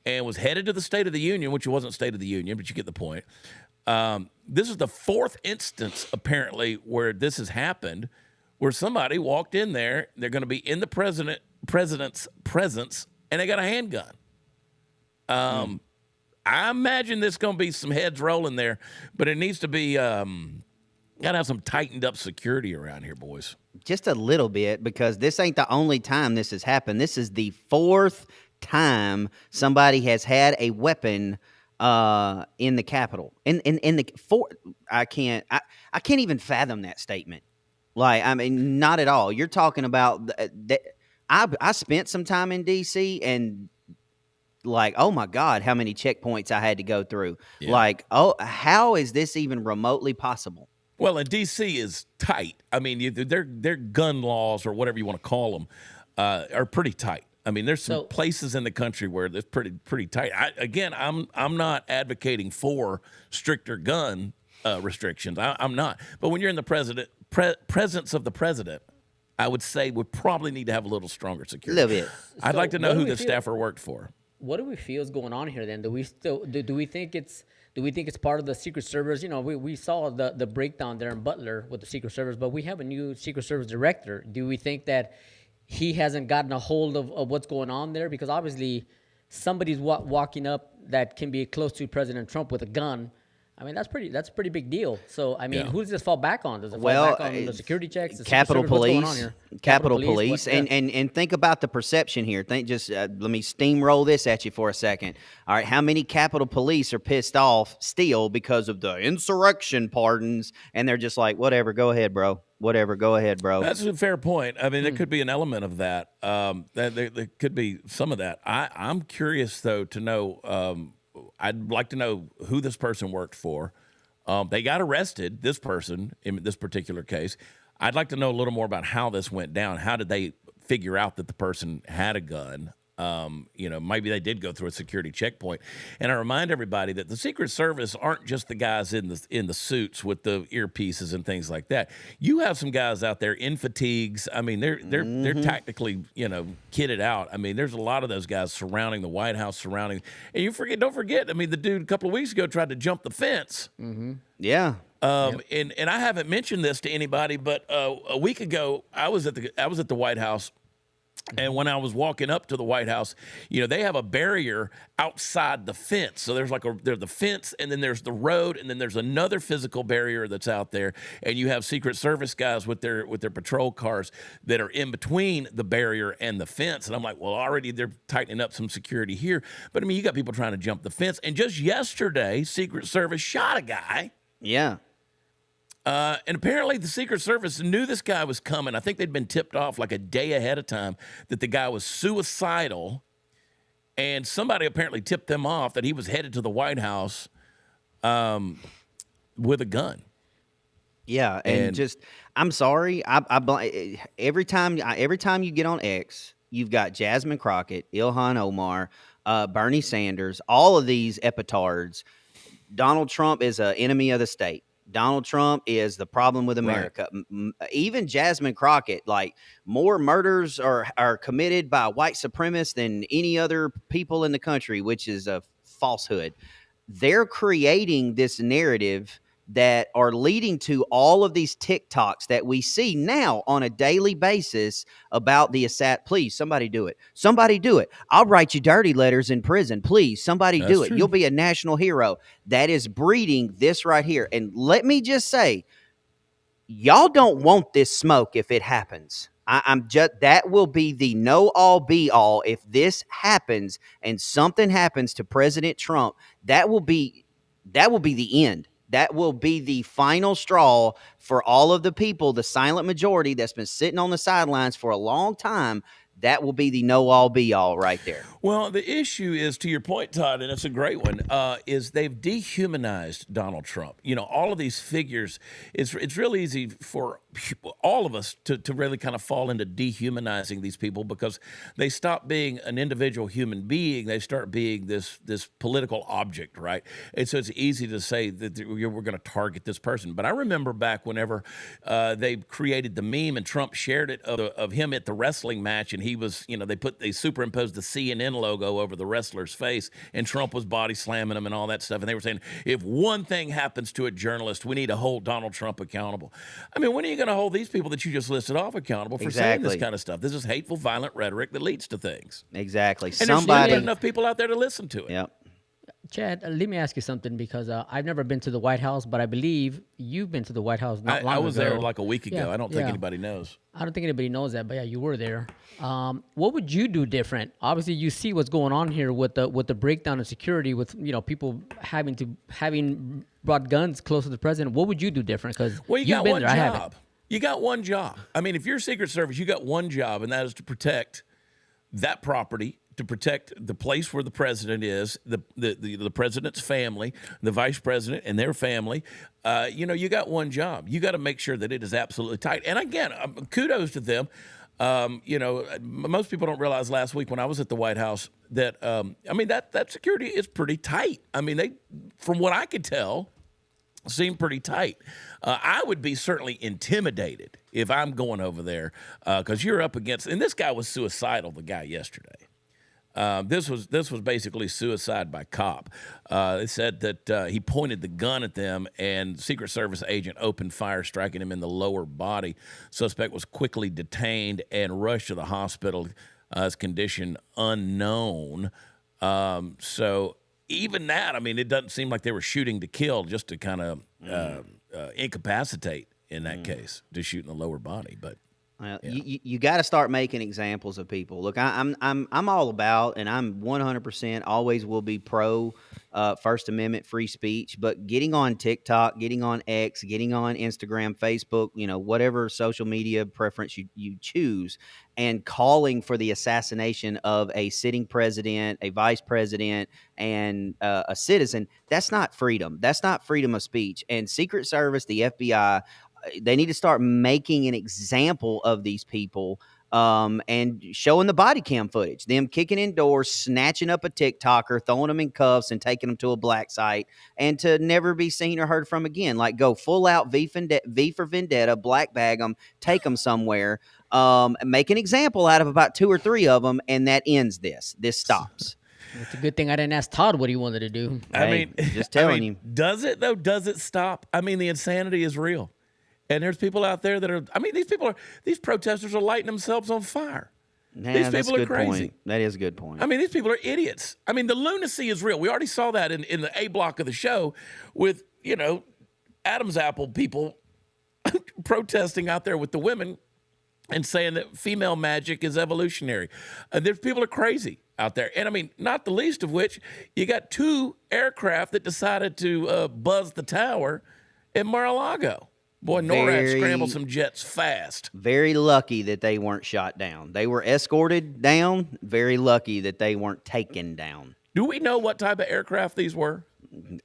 and was headed to the State of the Union, which wasn't State of the Union, but you get the point. This is the 4th instance, apparently, where this has happened, where somebody walked in there, they're going to be in the president's presence, and they got a handgun. I imagine there's going to be some heads rolling there, but it needs to be Got to have some tightened up security around here, boys. Just a little bit, because this ain't the only time this has happened. This is the fourth time somebody has had a weapon in the Capitol. I can't even fathom that statement. Like, I mean, not at all. You're talking about I spent some time in DC, and like, oh my God, how many checkpoints I had to go through. Yeah. Like, oh, how is this even remotely possible? Well, and D.C. is tight. I mean, their gun laws, or whatever you want to call them, are pretty tight. I mean, there's some places in the country where it's pretty tight. I'm not advocating for stricter gun restrictions. I'm not. But when you're in the presence of the president, I would say we probably need to have a little stronger security. A little bit. I'd like to know who the staffer worked for. What do we feel is going on here then? Do we think it's part of the Secret Service? You know, we saw the breakdown there in Butler with the Secret Service, but we have a new Secret Service director. Do we think that he hasn't gotten a hold of what's going on there? Because obviously somebody's walking up that can be close to President Trump with a gun. I mean, that's a pretty big deal. So, I mean, who does this fall back on? Does it fall back on the security checks? The Capitol Police. Capitol Police. Yeah. And think about the perception here. Let me steamroll this at you for a second. All right, how many Capitol Police are pissed off still because of the insurrection pardons? And they're just like, whatever, go ahead, bro. Whatever, go ahead, bro. That's a fair point. I mean, there could be an element of that. There could be some of that. I'm curious, though, to know. I'd like to know who this person worked for. They got arrested, this person, in this particular case. I'd like to know a little more about how this went down. How did they figure out that the person had a gun? Maybe they did go through a security checkpoint. And I remind everybody that the Secret Service aren't just the guys in the suits with the earpieces and things like that. You have some guys out there in fatigues. I mean, they're tactically, kitted out. I mean, there's a lot of those guys surrounding the White House, and don't forget. I mean, the dude a couple of weeks ago tried to jump the fence. Mm-hmm. Yeah. And I haven't mentioned this to anybody, but a week ago I was at the White House. And when I was walking up to the White House, they have a barrier outside the fence. So there's the fence, and then there's the road, and then there's another physical barrier that's out there. And you have Secret Service guys with their patrol cars that are in between the barrier and the fence. And I'm like, well, already they're tightening up some security here. But I mean, you got people trying to jump the fence. And just yesterday, Secret Service shot a guy. Yeah. And apparently the Secret Service knew this guy was coming. I think they'd been tipped off like a day ahead of time that the guy was suicidal. And somebody apparently tipped them off that he was headed to the White House with a gun. Yeah, and just, I'm sorry. Every time you get on X, you've got Jasmine Crockett, Ilhan Omar, Bernie Sanders, all of these epitards. Donald Trump is an enemy of the state. Donald Trump is the problem with America. Right. Even Jasmine Crockett, like, more murders are committed by white supremacists than any other people in the country, which is a falsehood. They're creating this narrative that are leading to all of these TikToks that we see now on a daily basis about the Assad. Please, somebody do it. Somebody do it. I'll write you dirty letters in prison. Please, somebody do it. You'll be a national hero. That is breeding this right here. And let me just say, y'all don't want this smoke if it happens. That will be the know all be all. If this happens and something happens to President Trump, that will be the end. That will be the final straw for all of the people, the silent majority that's been sitting on the sidelines for a long time. That will be the know-all, be-all right there. Well, the issue is, to your point, Todd, and it's a great one, is they've dehumanized Donald Trump. All of these figures, it's really easy for all of us to really kind of fall into dehumanizing these people, because they stop being an individual human being. They start being this political object, right? And so it's easy to say that we're going to target this person. But I remember back whenever they created the meme and Trump shared it of him at the wrestling match, and he was, they superimposed the CNN logo over the wrestler's face, and Trump was body slamming him and all that stuff. And they were saying, if one thing happens to a journalist, we need to hold Donald Trump accountable. I mean, when are you going to hold these people that you just listed off accountable for saying this kind of stuff? This is hateful, violent rhetoric that leads to things. Exactly. And there's not enough people out there to listen to it. Yep. Chad, let me ask you something because I've never been to the White House, but I believe you've been to the White House not long ago. I was there like a week ago. Yeah, I don't think anybody knows. I don't think anybody knows that, but yeah, you were there. What would you do different? Obviously, you see what's going on here with the breakdown of security, with people having brought guns close to the president. What would you do different? Because Well, you you've got been one there. I haven't. job. You got one job. I mean, if you're Secret Service, you got one job, and that is to protect that property, to protect the place where the president is, the president's family, the vice president and their family. You got one job. You got to make sure that it is absolutely tight. And again, kudos to them. Most people don't realize last week when I was at the White House that, that security is pretty tight. I mean, they, from what I could tell, seem pretty tight. I would be certainly intimidated if I'm going over there because you're up against, and this guy was suicidal, the guy yesterday. This was basically suicide by cop. They said that he pointed the gun at them, and Secret Service agent opened fire, striking him in the lower body. Suspect was quickly detained and rushed to the hospital. His condition unknown. So even that, I mean, it doesn't seem like they were shooting to kill, just to kind of incapacitate in that case, to shoot in the lower body, but. You got to start making examples of people. Look, I'm all about, and I'm 100% always will be pro First Amendment free speech. But getting on TikTok, getting on X, getting on Instagram, Facebook, whatever social media preference you choose, and calling for the assassination of a sitting president, a vice president, and a citizen, that's not freedom. That's not freedom of speech. And Secret Service, the FBI. They need to start making an example of these people and showing the body cam footage, them kicking in doors, snatching up a TikToker, throwing them in cuffs and taking them to a black site, and to never be seen or heard from again. Like, go full out V for Vendetta, black bag them, take them somewhere, make an example out of about 2 or 3 of them, and that ends this. This stops. It's a good thing I didn't ask Todd what he wanted to do. Just telling you. Does it, though? Does it stop? I mean, the insanity is real. And there's people out there that are, these protesters are lighting themselves on fire. These people are crazy. Point. That is a good point. I mean, these people are idiots. I mean, the lunacy is real. We already saw that in the A block of the show with, Adam's apple people protesting out there with the women and saying that female magic is evolutionary. There's people are crazy out there. And I mean, not the least of which, you got 2 aircraft that decided to buzz the tower in Mar-a-Lago. Boy, NORAD scrambled some jets fast. Very lucky that they weren't shot down. They were escorted down. Very lucky that they weren't taken down. Do we know what type of aircraft these were?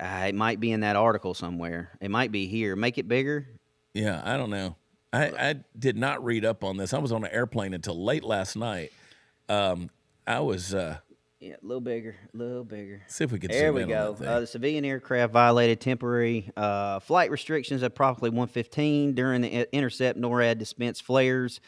It might be in that article somewhere. It might be here. Make it bigger. Yeah, I don't know. I did not read up on this. I was on an airplane until late last night. I was... Yeah, a little bigger, See if we can. There we go. The civilian aircraft violated temporary flight restrictions at approximately 1:15 during the intercept. NORAD dispensed flares,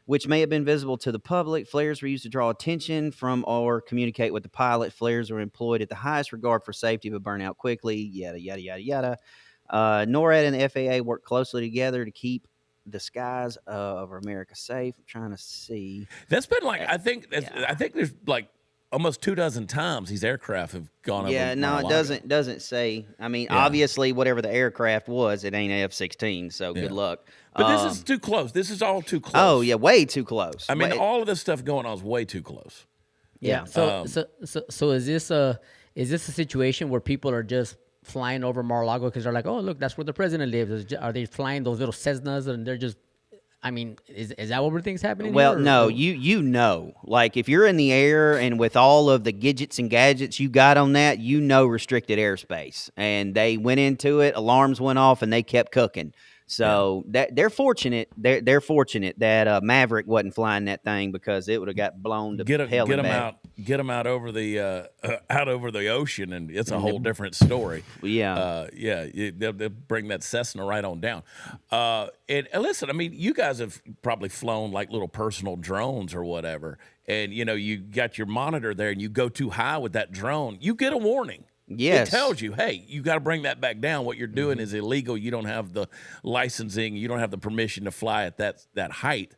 which may have been visible to the public. Flares were used to draw attention from or communicate with the pilot. Flares were employed at the highest regard for safety, but burn out quickly. Yada yada yada yada. NORAD and the FAA work closely together to keep the skies of America safe. I'm trying to see. That's been like I think there's like. Almost 24 times these aircraft have gone over. Yeah, no, it doesn't say. I mean, obviously, whatever the aircraft was, it ain't an F-16. So good luck. But this is too close. This is all too close. Oh yeah, way too close. I mean, all of this stuff going on is way too close. Yeah. So is this a situation where people are just flying over Mar-a-Lago because they're like, oh look, that's where the president lives? Are they flying those little Cessnas and they're just? I mean, is that what we think's happening? Well, here, no, you like if you're in the air and with all of the gadgets and gadgets you got on that, restricted airspace, and they went into it, alarms went off, and they kept cooking. So that they're fortunate. They're fortunate that Maverick wasn't flying that thing because it would have got blown to hell and back. Get them out over the ocean, and it's a whole different story. They'll bring that Cessna right on down. And listen, I mean, you guys have probably flown like little personal drones or whatever, and you got your monitor there, and you go too high with that drone, you get a warning. Yes. It tells you, hey, you got to bring that back down. What you're doing is illegal. You don't have the licensing. You don't have the permission to fly at that height.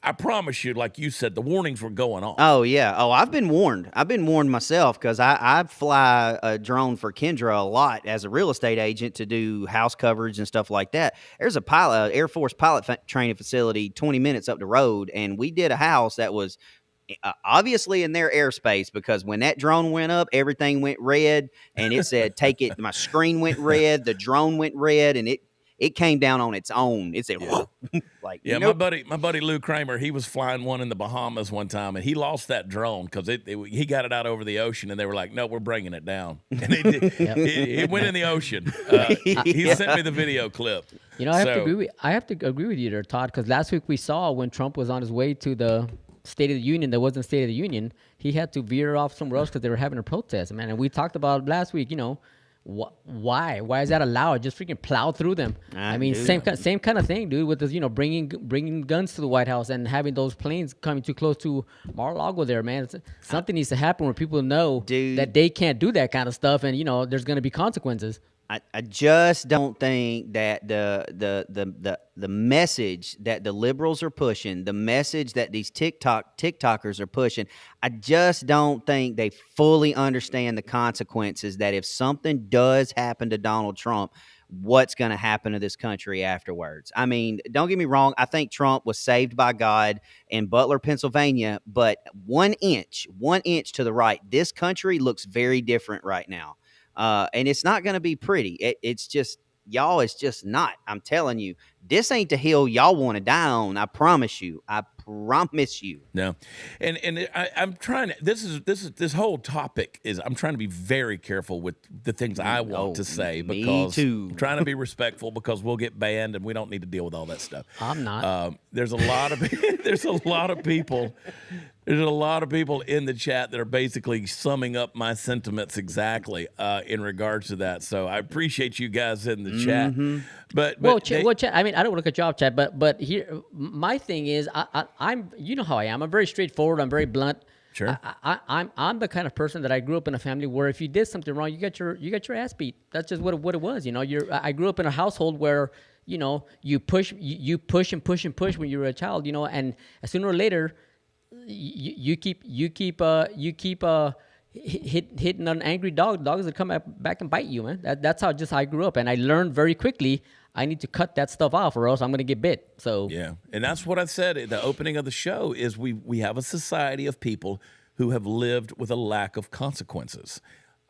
I promise you, like you said, the warnings were going off. Oh yeah. Oh, I've been warned. I've been warned myself because I fly a drone for Kendra a lot as a real estate agent to do house coverage and stuff like that. There's a Air Force pilot training facility 20 minutes up the road, and we did a house that was obviously in their airspace, because when that drone went up, everything went red, and it said, "Take it." My screen went red, the drone went red, and it came down on its own. It said, like, yeah, nope. my buddy Lou Kramer, he was flying one in the Bahamas one time, and he lost that drone because he got it out over the ocean, and they were like, "No, we're bringing it down." And it went in the ocean. He sent me the video clip. You know, I have to agree with you there, Todd, because last week we saw when Trump was on his way to the State of the Union, that wasn't State of the Union, he had to veer off somewhere else because they were having a protest, man. And we talked about last week, you know, why is that allowed? Just freaking plow through them. I mean, same kind of thing, dude, with this, you know, bringing guns to the White House and having those planes coming too close to Mar-a-Lago there, man. Something needs to happen where people know that they can't do that kind of stuff, and, you know, there's going to be consequences. I just don't think that the message that the liberals are pushing, the message that these TikTokers are pushing, I just don't think they fully understand the consequences, that if something does happen to Donald Trump, what's going to happen to this country afterwards. I mean, don't get me wrong. I think Trump was saved by God in Butler, Pennsylvania, but 1 inch to the right, this country looks very different right now. And it's not going to be pretty. It's just, y'all, it's just not. I'm telling you, this ain't the hill y'all want to die on. I promise you. No. And I'm trying to, this whole topic is, I'm trying to be very careful with the things I want to say, because I'm trying to be respectful, because we'll get banned and we don't need to deal with all that stuff. I'm not. There's a lot of people in the chat that are basically summing up my sentiments exactly in regards to that. So I appreciate you guys in the chat. But Chad, I mean, I don't want to cut you off, Chad, but here, my thing is, I'm, you know how I am. I'm very straightforward. I'm very blunt. Sure. I'm the kind of person that I grew up in a family where if you did something wrong, you got your ass beat. That's just what it was. You know, I grew up in a household where, you know, you push and push when you were a child, you know, and sooner or later, you keep hitting an angry dog. Dogs that come back and bite you, man. That's how I grew up, and I learned very quickly I need to cut that stuff off, or else I'm going to get bit. So yeah, and that's what I said at the opening of the show is we have a society of people who have lived with a lack of consequences.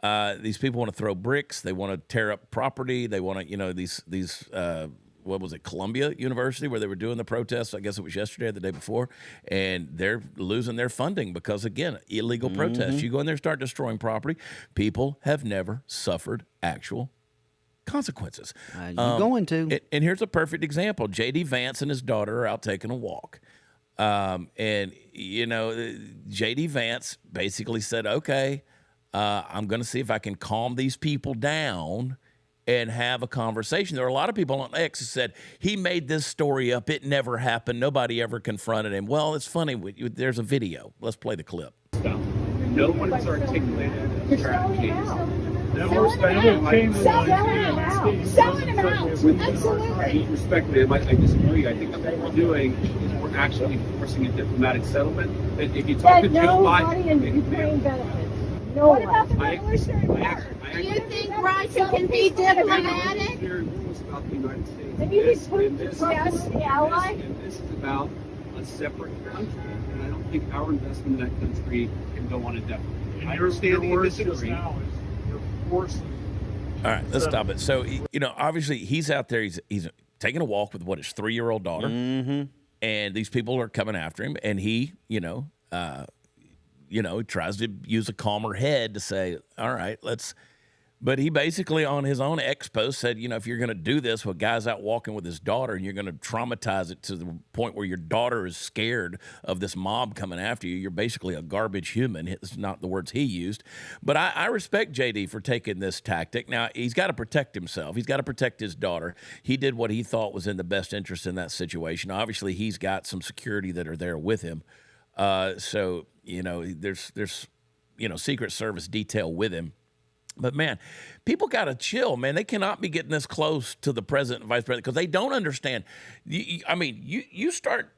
These people want to throw bricks. They want to tear up property. They want to, you know, these what was it, Columbia University, where they were doing the protests, I guess it was yesterday or the day before, and they're losing their funding because, again, illegal protests. You go in there and start destroying property. People have never suffered actual consequences. You're going to. And here's a perfect example. JD Vance and his daughter are out taking a walk. And, you know, JD Vance basically said, okay, I'm going to see if I can calm these people down and have a conversation. There are a lot of people on X who said, he made this story up. It never happened. Nobody ever confronted him. Well, it's funny. There's a video. Let's play the clip. No one has articulated strategies. Selling them out. Absolutely. Respectfully, I disagree. I think what we're doing is we're actually forcing a diplomatic settlement. If you talk to Joe Biden, in Ukraine benefits. No. What about the military? Do you think Russia can be diplomatic? About the United States. Maybe he's putting the ally. And this is about a separate country, and I don't think our investment in that country can go on indefinitely. I understand the disagree. All right, let's stop it. So, you know, obviously he's out there. He's taking a walk with his 3-year-old daughter, and these people are coming after him, and he, tries to use a calmer head to say, all right, let's. But he basically on his own X post said, you know, if you're going to do this with guys out walking with his daughter and you're going to traumatize it to the point where your daughter is scared of this mob coming after you, you're basically a garbage human. It's not the words he used. But I respect JD for taking this tactic. Now, he's got to protect himself. He's got to protect his daughter. He did what he thought was in the best interest in that situation. Obviously, he's got some security that are there with him. So, you know, there's Secret Service detail with him. But, man, people got to chill, man. They cannot be getting this close to the president and vice president because they don't understand. You start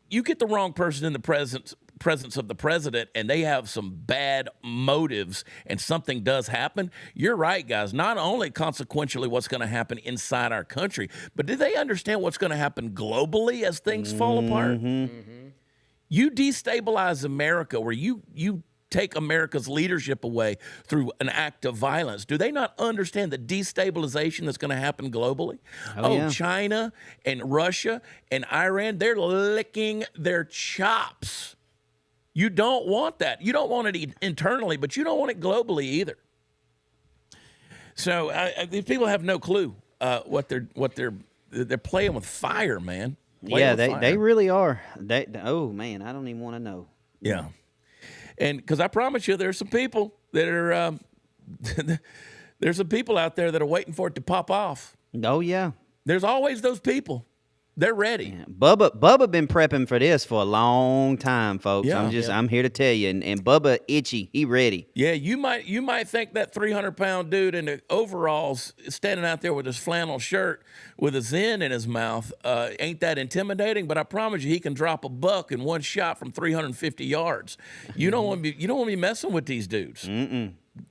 you get the wrong person in the presence of the president and they have some bad motives and something does happen, you're right, guys. Not only consequentially what's going to happen inside our country, but do they understand what's going to happen globally as things fall apart? You destabilize America where you take America's leadership away through an act of violence. Do they not understand the destabilization that's going to happen globally? Yeah. China and Russia and Iran, they're licking their chops. You don't want that. You don't want it internally, but you don't want it globally either. So these people have no clue what they're playing with fire, man. They really are. Oh man, I don't even want to know. Yeah. And because I promise you, there's some people that are, there's some people out there that are waiting for it to pop off. Oh yeah. There's always those people. They're ready. Yeah. Bubba been prepping for this for a long time, folks. Yeah. I'm here to tell you. And Bubba itchy, he ready. Yeah, you might think that 300-pound dude in the overalls standing out there with his flannel shirt with a Zen in his mouth ain't that intimidating, but I promise you he can drop a buck in one shot from 350 yards. You don't want to be messing with these dudes.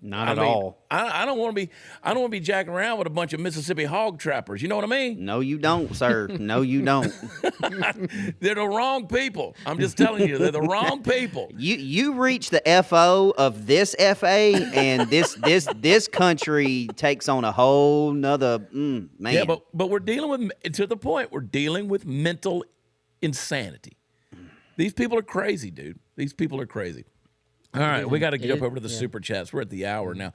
Not at all. I don't want to be jacking around with a bunch of Mississippi hog trappers. You know what I mean? No, you don't, sir. No, you don't. They're the wrong people. I'm just telling you, they're the wrong people. You reach the FO of this FA, and this country takes on a whole nother man. Yeah, but we're dealing with, to the point, we're dealing with mental insanity. These people are crazy, dude. These people are crazy. All right, we got to get up over to the super chats. We're at the hour now.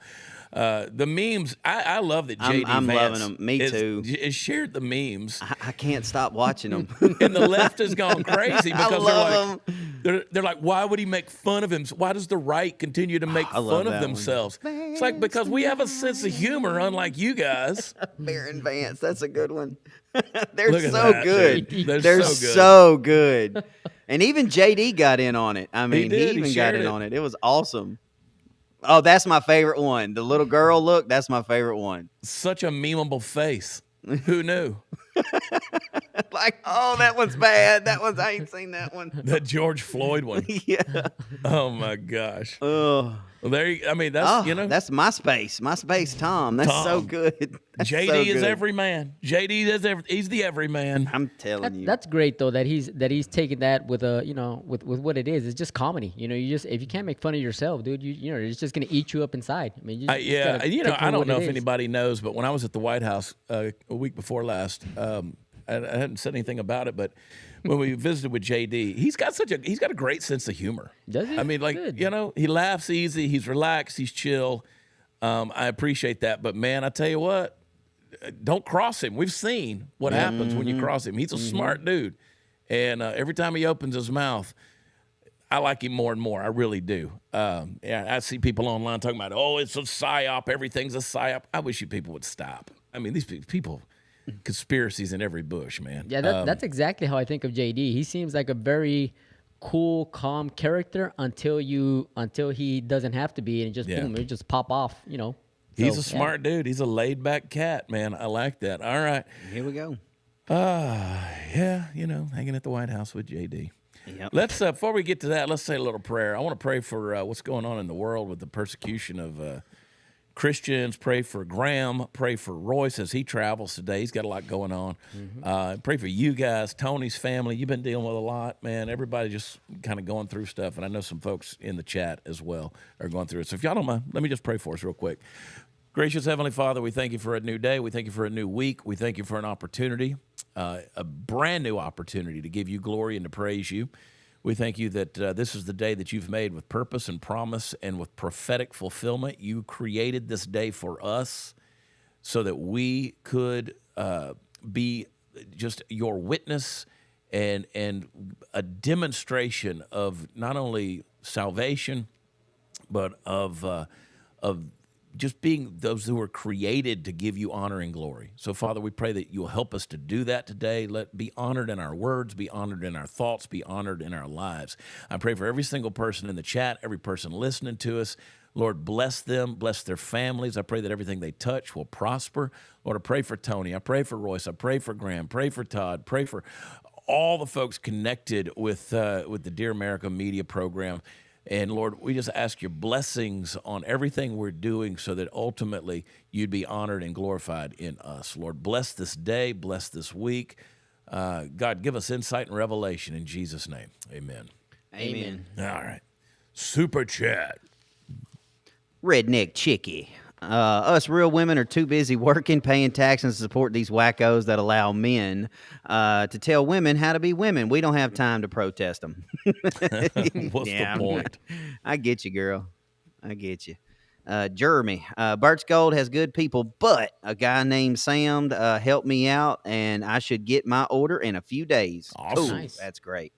The memes, I love that JD I'm Vance loving them. Me too. Has shared the memes. I can't stop watching them. And the left has gone crazy because I love they're like, why would he make fun of him? Why does the right continue to make fun of themselves? It's like, because we have a sense of humor, unlike you guys. Baron Vance, that's a good one. They're Look at so that, good. dude. They're so good. And even JD got in on it. I mean, he even got in on it. It was awesome. Oh, that's my favorite one. The little girl look, that's my favorite one. Such a memeable face. Who knew? Like, oh, that one's bad. I ain't seen that one. That George Floyd one. Yeah. Oh my gosh. Oh. Well, that's that's MySpace Tom. That's Tom. so good. That's JD so is good. every man. JD is he's the everyman. I'm telling you. That's great though that he's taking that with with what it is. It's just comedy. If you can't make fun of yourself, dude, it's just gonna eat you up inside. I mean, I don't know if anybody knows, but when I was at the White House a week before last, I hadn't said anything about it, but when we visited with JD, he's got a great sense of humor. Does he? I mean, like, Good. he laughs easy, he's relaxed, he's chill. I appreciate that, but man, I tell you what, don't cross him. We've seen what happens when you cross him. He's a smart dude, and every time he opens his mouth, I like him more and more. I really do. I see people online talking about, oh, it's a psyop. Everything's a psyop. I wish you people would stop. I mean, these people, conspiracies in every bush, man. Yeah, that's exactly how I think of JD. He seems like a very cool, calm character until he doesn't have to be, and boom, it just pop off. He's a smart dude. He's a laid back cat, man. I like that. All right, here we go. Hanging at the White House with JD. Yep. Let's before we get to that, let's say a little prayer. I want to pray for what's going on in the world with the persecution of Christians. Pray for Graham. Pray for Royce as he travels today. He's got a lot going on. Pray for you guys, Tony's family. You've been dealing with a lot, man. Everybody just kind of going through stuff, and I know some folks in the chat as well are going through it. So if y'all don't mind, let me just pray for us real quick. Gracious Heavenly Father, we thank you for a new day. We thank you for a new week. We thank you for an opportunity, a brand new opportunity to give you glory and to praise you. We thank you that this is the day that you've made with purpose and promise and with prophetic fulfillment. You created this day for us so that we could be just your witness and a demonstration of not only salvation, but of just being those who are created to give you honor and glory. So, Father, we pray that you'll help us to do that today. Be honored in our words, be honored in our thoughts, be honored in our lives. I pray for every single person in the chat, every person listening to us. Lord, bless them, bless their families. I pray that everything they touch will prosper. Lord, I pray for Tony. I pray for Royce. I pray for Graham. Pray for Todd. Pray for all the folks connected with the Dear America Media program. And Lord, we just ask your blessings on everything we're doing so that ultimately you'd be honored and glorified in us. Lord, bless this day, bless this week. God, give us insight and revelation in Jesus' name. Amen. Amen. All right. Super chat. Redneck Chickie. Us real women are too busy working, paying taxes to support these wackos that allow men to tell women how to be women. We don't have time to protest them. What's the point? I get you, girl. I get you. Jeremy, Birch Gold has good people, but a guy named Sam helped me out, and I should get my order in a few days. Awesome. Cool. Nice. That's great.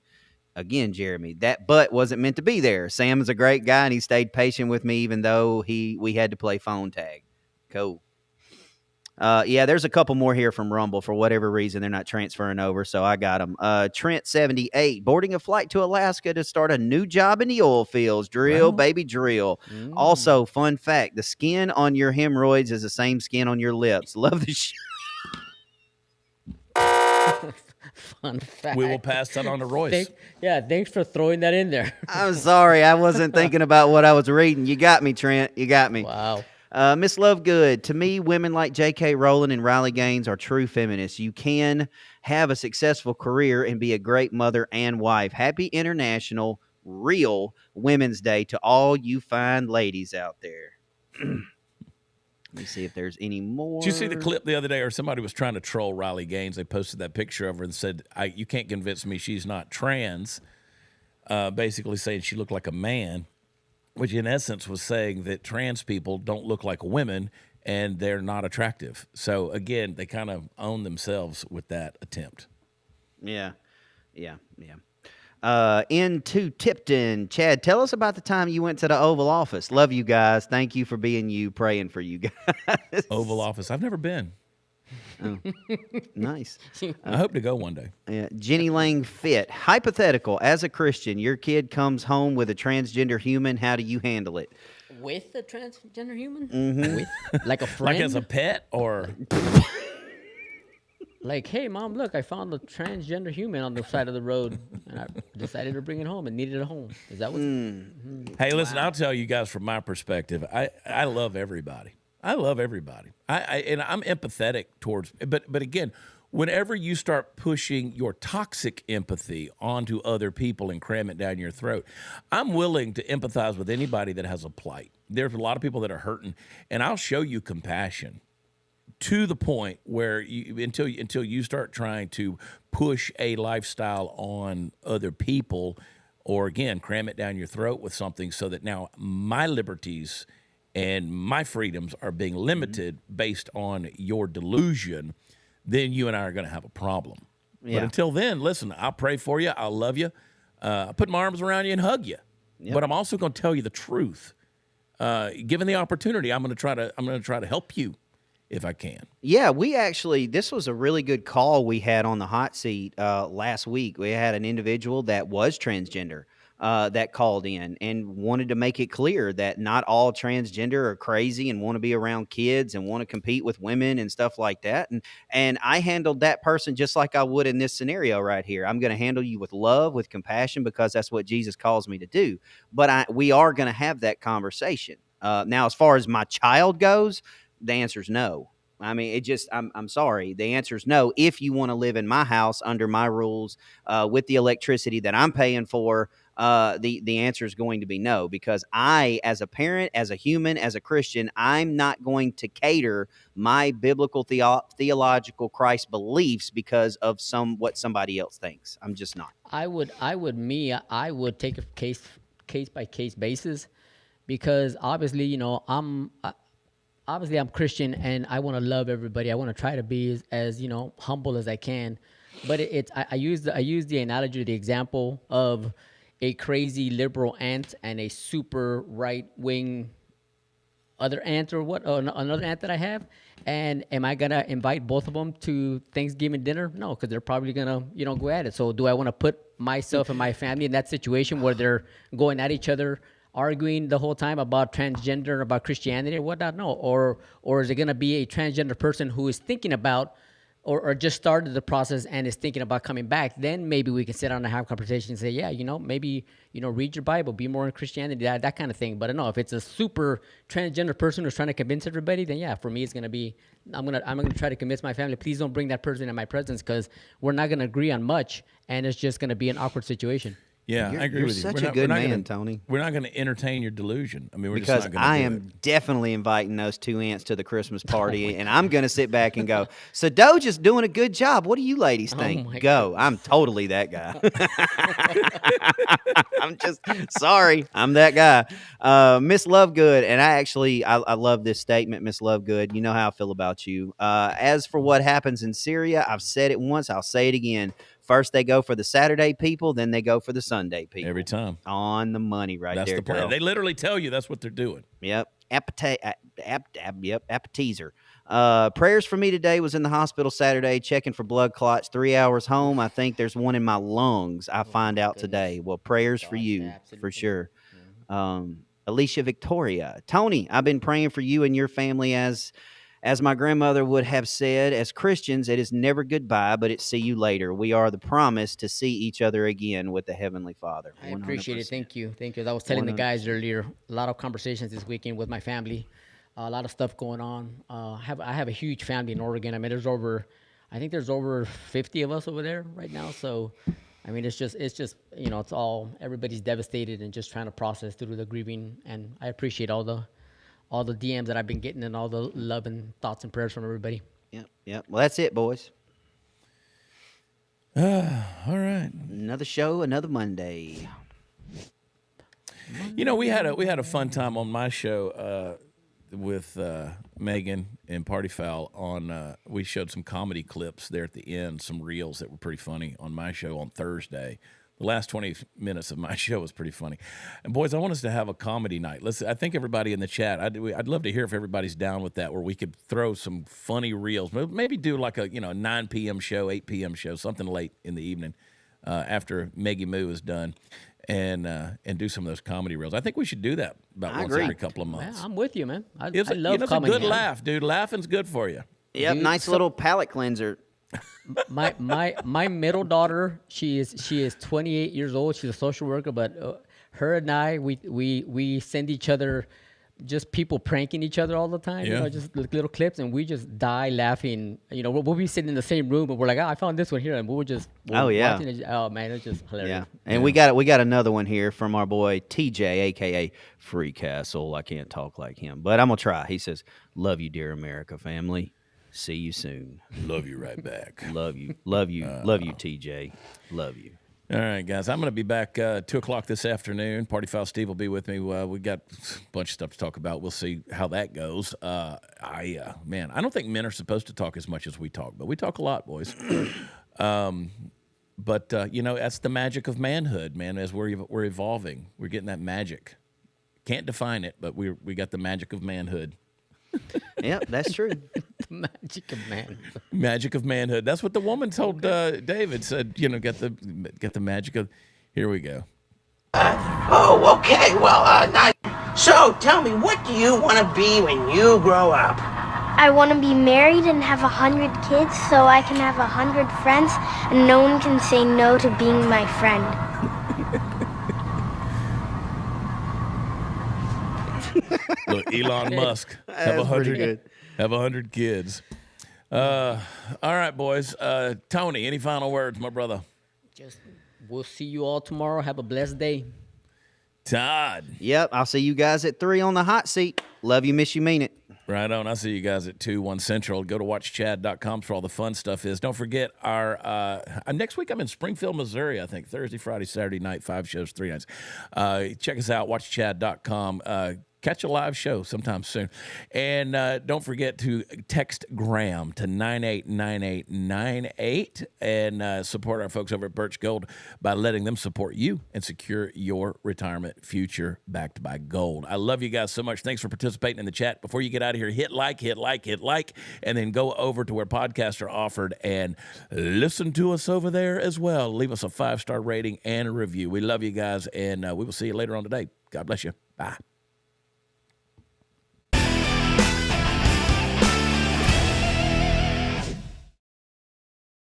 Again, Jeremy, that but wasn't meant to be there. Sam is a great guy, and he stayed patient with me, even though we had to play phone tag. Cool. Yeah, there's a couple more here from Rumble. For whatever reason, they're not transferring over, so I got them. Trent78, boarding a flight to Alaska to start a new job in the oil fields. Drill, Wow. baby, drill. Also, fun fact, the skin on your hemorrhoids is the same skin on your lips. Love the show. Fun fact. We will pass that on to Royce. Thanks for throwing that in there. I'm sorry. I wasn't thinking about what I was reading. You got me, Trent. You got me. Wow. Miss Lovegood, to me, women like J.K. Rowling and Riley Gaines are true feminists. You can have a successful career and be a great mother and wife. Happy International Real Women's Day to all you fine ladies out there. Let me see if there's any more. Did you see the clip the other day, or somebody was trying to troll Riley Gaines? They posted that picture of her and said, you can't convince me she's not trans, basically saying she looked like a man, which in essence was saying that trans people don't look like women and they're not attractive. So, again, they kind of own themselves with that attempt. Yeah. Into Tipton. Chad, tell us about the time you went to the Oval Office. Love you guys. Thank you for being you. Praying for you guys. Oval Office. I've never been. Oh, nice. I hope to go one day. Yeah. Jenny Lang Fit. Hypothetical. As a Christian, your kid comes home with a transgender human. How do you handle it? With a transgender human? Mm-hmm. With, like a friend? Like as a pet or... Like, hey, Mom, look, I found a transgender human on the side of the road, and I decided to bring it home and needed it home. Is that what? Hey, listen, I'll tell you guys from my perspective, I love everybody. I love everybody. And I'm empathetic towards, but again, whenever you start pushing your toxic empathy onto other people and cram it down your throat, I'm willing to empathize with anybody that has a plight. There's a lot of people that are hurting, and I'll show you compassion to the point where until you start trying to push a lifestyle on other people, or again, cram it down your throat with something so that now my liberties and my freedoms are being limited based on your delusion, then you and I are going to have a problem. Yeah. But until then, listen, I'll pray for you. I'll love you. I'll put my arms around you and hug you. Yep. But I'm also going to tell you the truth. Given the opportunity, I'm going to try to help you if I can. Yeah, this was a really good call we had on the hot seat last week. We had an individual that was transgender that called in and wanted to make it clear that not all transgender are crazy and want to be around kids and want to compete with women and stuff like that. And I handled that person just like I would in this scenario right here. I'm going to handle you with love, with compassion, because that's what Jesus calls me to do. But we are going to have that conversation. Now, as far as my child goes, the answer is no. I mean, I'm sorry. The answer is no. If you want to live in my house under my rules with the electricity that I'm paying for, the answer is going to be no, because I, as a parent, as a human, as a Christian, I'm not going to cater my biblical theological Christ beliefs because of what somebody else thinks. I'm just not. I would take a case by case basis, because obviously, I'm Christian and I want to love everybody. I want to try to be as humble as I can. But I use the analogy, the example of a crazy liberal aunt and a super right wing other aunt another aunt that I have. And am I gonna invite both of them to Thanksgiving dinner? No, because they're probably gonna go at it. So do I want to put myself and my family in that situation where they're going at each other, arguing the whole time about transgender, about Christianity or whatnot? No. Or is it going to be a transgender person who is thinking about or just started the process and is thinking about coming back, then maybe we can sit down and have a conversation and say, yeah, maybe, read your Bible, be more in Christianity, that kind of thing. But no, if it's a super transgender person who's trying to convince everybody, then yeah, for me, it's going to be, I'm gonna try to convince my family, please don't bring that person in my presence, because we're not going to agree on much, and it's just going to be an awkward situation. Yeah, I agree with you. You're such a good man, Tony. We're not going to entertain your delusion. I mean, we're because just not going to I am definitely inviting those two ants to the Christmas party, and I'm going to sit back and go, so Doge is doing a good job. What do you ladies think? Go. Goodness. I'm totally that guy. I'm just sorry. I'm that guy. Miss Lovegood, and I love this statement, Miss Lovegood. You know how I feel about you. As for what happens in Syria, I've said it once. I'll say it again. First, they go for the Saturday people, then they go for the Sunday people. every time. On the money right That's there, the plan. girl. They literally tell you that's what they're doing. Yep. Appetizer. Prayers for me today. Was in the hospital Saturday checking for blood clots. 3 hours home. I think there's one in my lungs. I find out today. Well, prayers for you for sure. Alicia Victoria. Tony, I've been praying for you and your family as my grandmother would have said, as Christians, it is never goodbye, but it's see you later. We are the promise to see each other again with the Heavenly Father. I appreciate it. Thank you. As I was telling the guys earlier, a lot of conversations this weekend with my family, a lot of stuff going on. I have a huge family in Oregon. I mean, there's over 50 of us over there right now. So, I mean, it's just everybody's devastated and just trying to process through the grieving. And I appreciate all the DMs that I've been getting and all the love and thoughts and prayers from everybody. Yep. Well, that's it, boys. All right. Another show, another Monday. We had a fun time on my show with Megan and Party Foul on. We showed some comedy clips there at the end, some reels that were pretty funny on my show on Thursday. The last 20 minutes of my show was pretty funny. And boys, I want us to have a comedy night. I think everybody in the chat, I'd love to hear if everybody's down with that, where we could throw some funny reels. Maybe do like a 9 p.m. show, 8 p.m. show, something late in the evening after Meggie Moo is done, and do some of those comedy reels. I think we should do that about once every couple of months. Yeah, I'm with you, man. I love it's comedy. It's a good laugh, dude. Laughing's good for you. Yep, Dude, nice little palate cleanser. My middle daughter, she is 28 years old. She's a social worker, but her and I, we send each other just people pranking each other all the time. Yeah. Just little clips, and we just die laughing. We'll be sitting in the same room, and we're like, I found this one here, and watching it. Oh man, it's just hilarious. Yeah, and we got another one here from our boy TJ, aka Free Castle. I can't talk like him, but I'm gonna try. He says, "Love you, dear America family. See you soon. Love you right back. Love you, TJ. Love you." All right, guys. I'm going to be back 2 o'clock this afternoon. Party Foul Steve will be with me. We got a bunch of stuff to talk about. We'll see how that goes. I don't think men are supposed to talk as much as we talk, but we talk a lot, boys. But that's the magic of manhood, man. As we're evolving, we're getting that magic. Can't define it, but we got the magic of manhood. Yep, that's true. The magic of manhood. Magic of manhood. That's what the woman told David. Said, get the magic of. Here we go. Oh, okay. Well, nice. So, tell me, what do you want to be when you grow up? I want to be married and have 100 kids so I can have 100 friends and no one can say no to being my friend. Look, Elon Musk have 100 kids. All right, boys. Tony, any final words, my brother? We'll see you all tomorrow. Have a blessed day. Todd. Yep, I'll see you guys at 3 on the hot seat. Love you, miss you, mean it. Right on. I'll see you guys at 2, 1 Central. Go to watchchad.com for all the fun stuff is. Don't forget our next week I'm in Springfield, Missouri, I think. Thursday, Friday, Saturday night, 5 shows, 3 nights. Check us out, watchchad.com. Catch a live show sometime soon. And don't forget to text Graham to 989898 and support our folks over at Birch Gold by letting them support you and secure your retirement future backed by gold. I love you guys so much. Thanks for participating in the chat. Before you get out of here, hit like, and then go over to where podcasts are offered and listen to us over there as well. Leave us a 5-star rating and a review. We love you guys, and we will see you later on today. God bless you. Bye.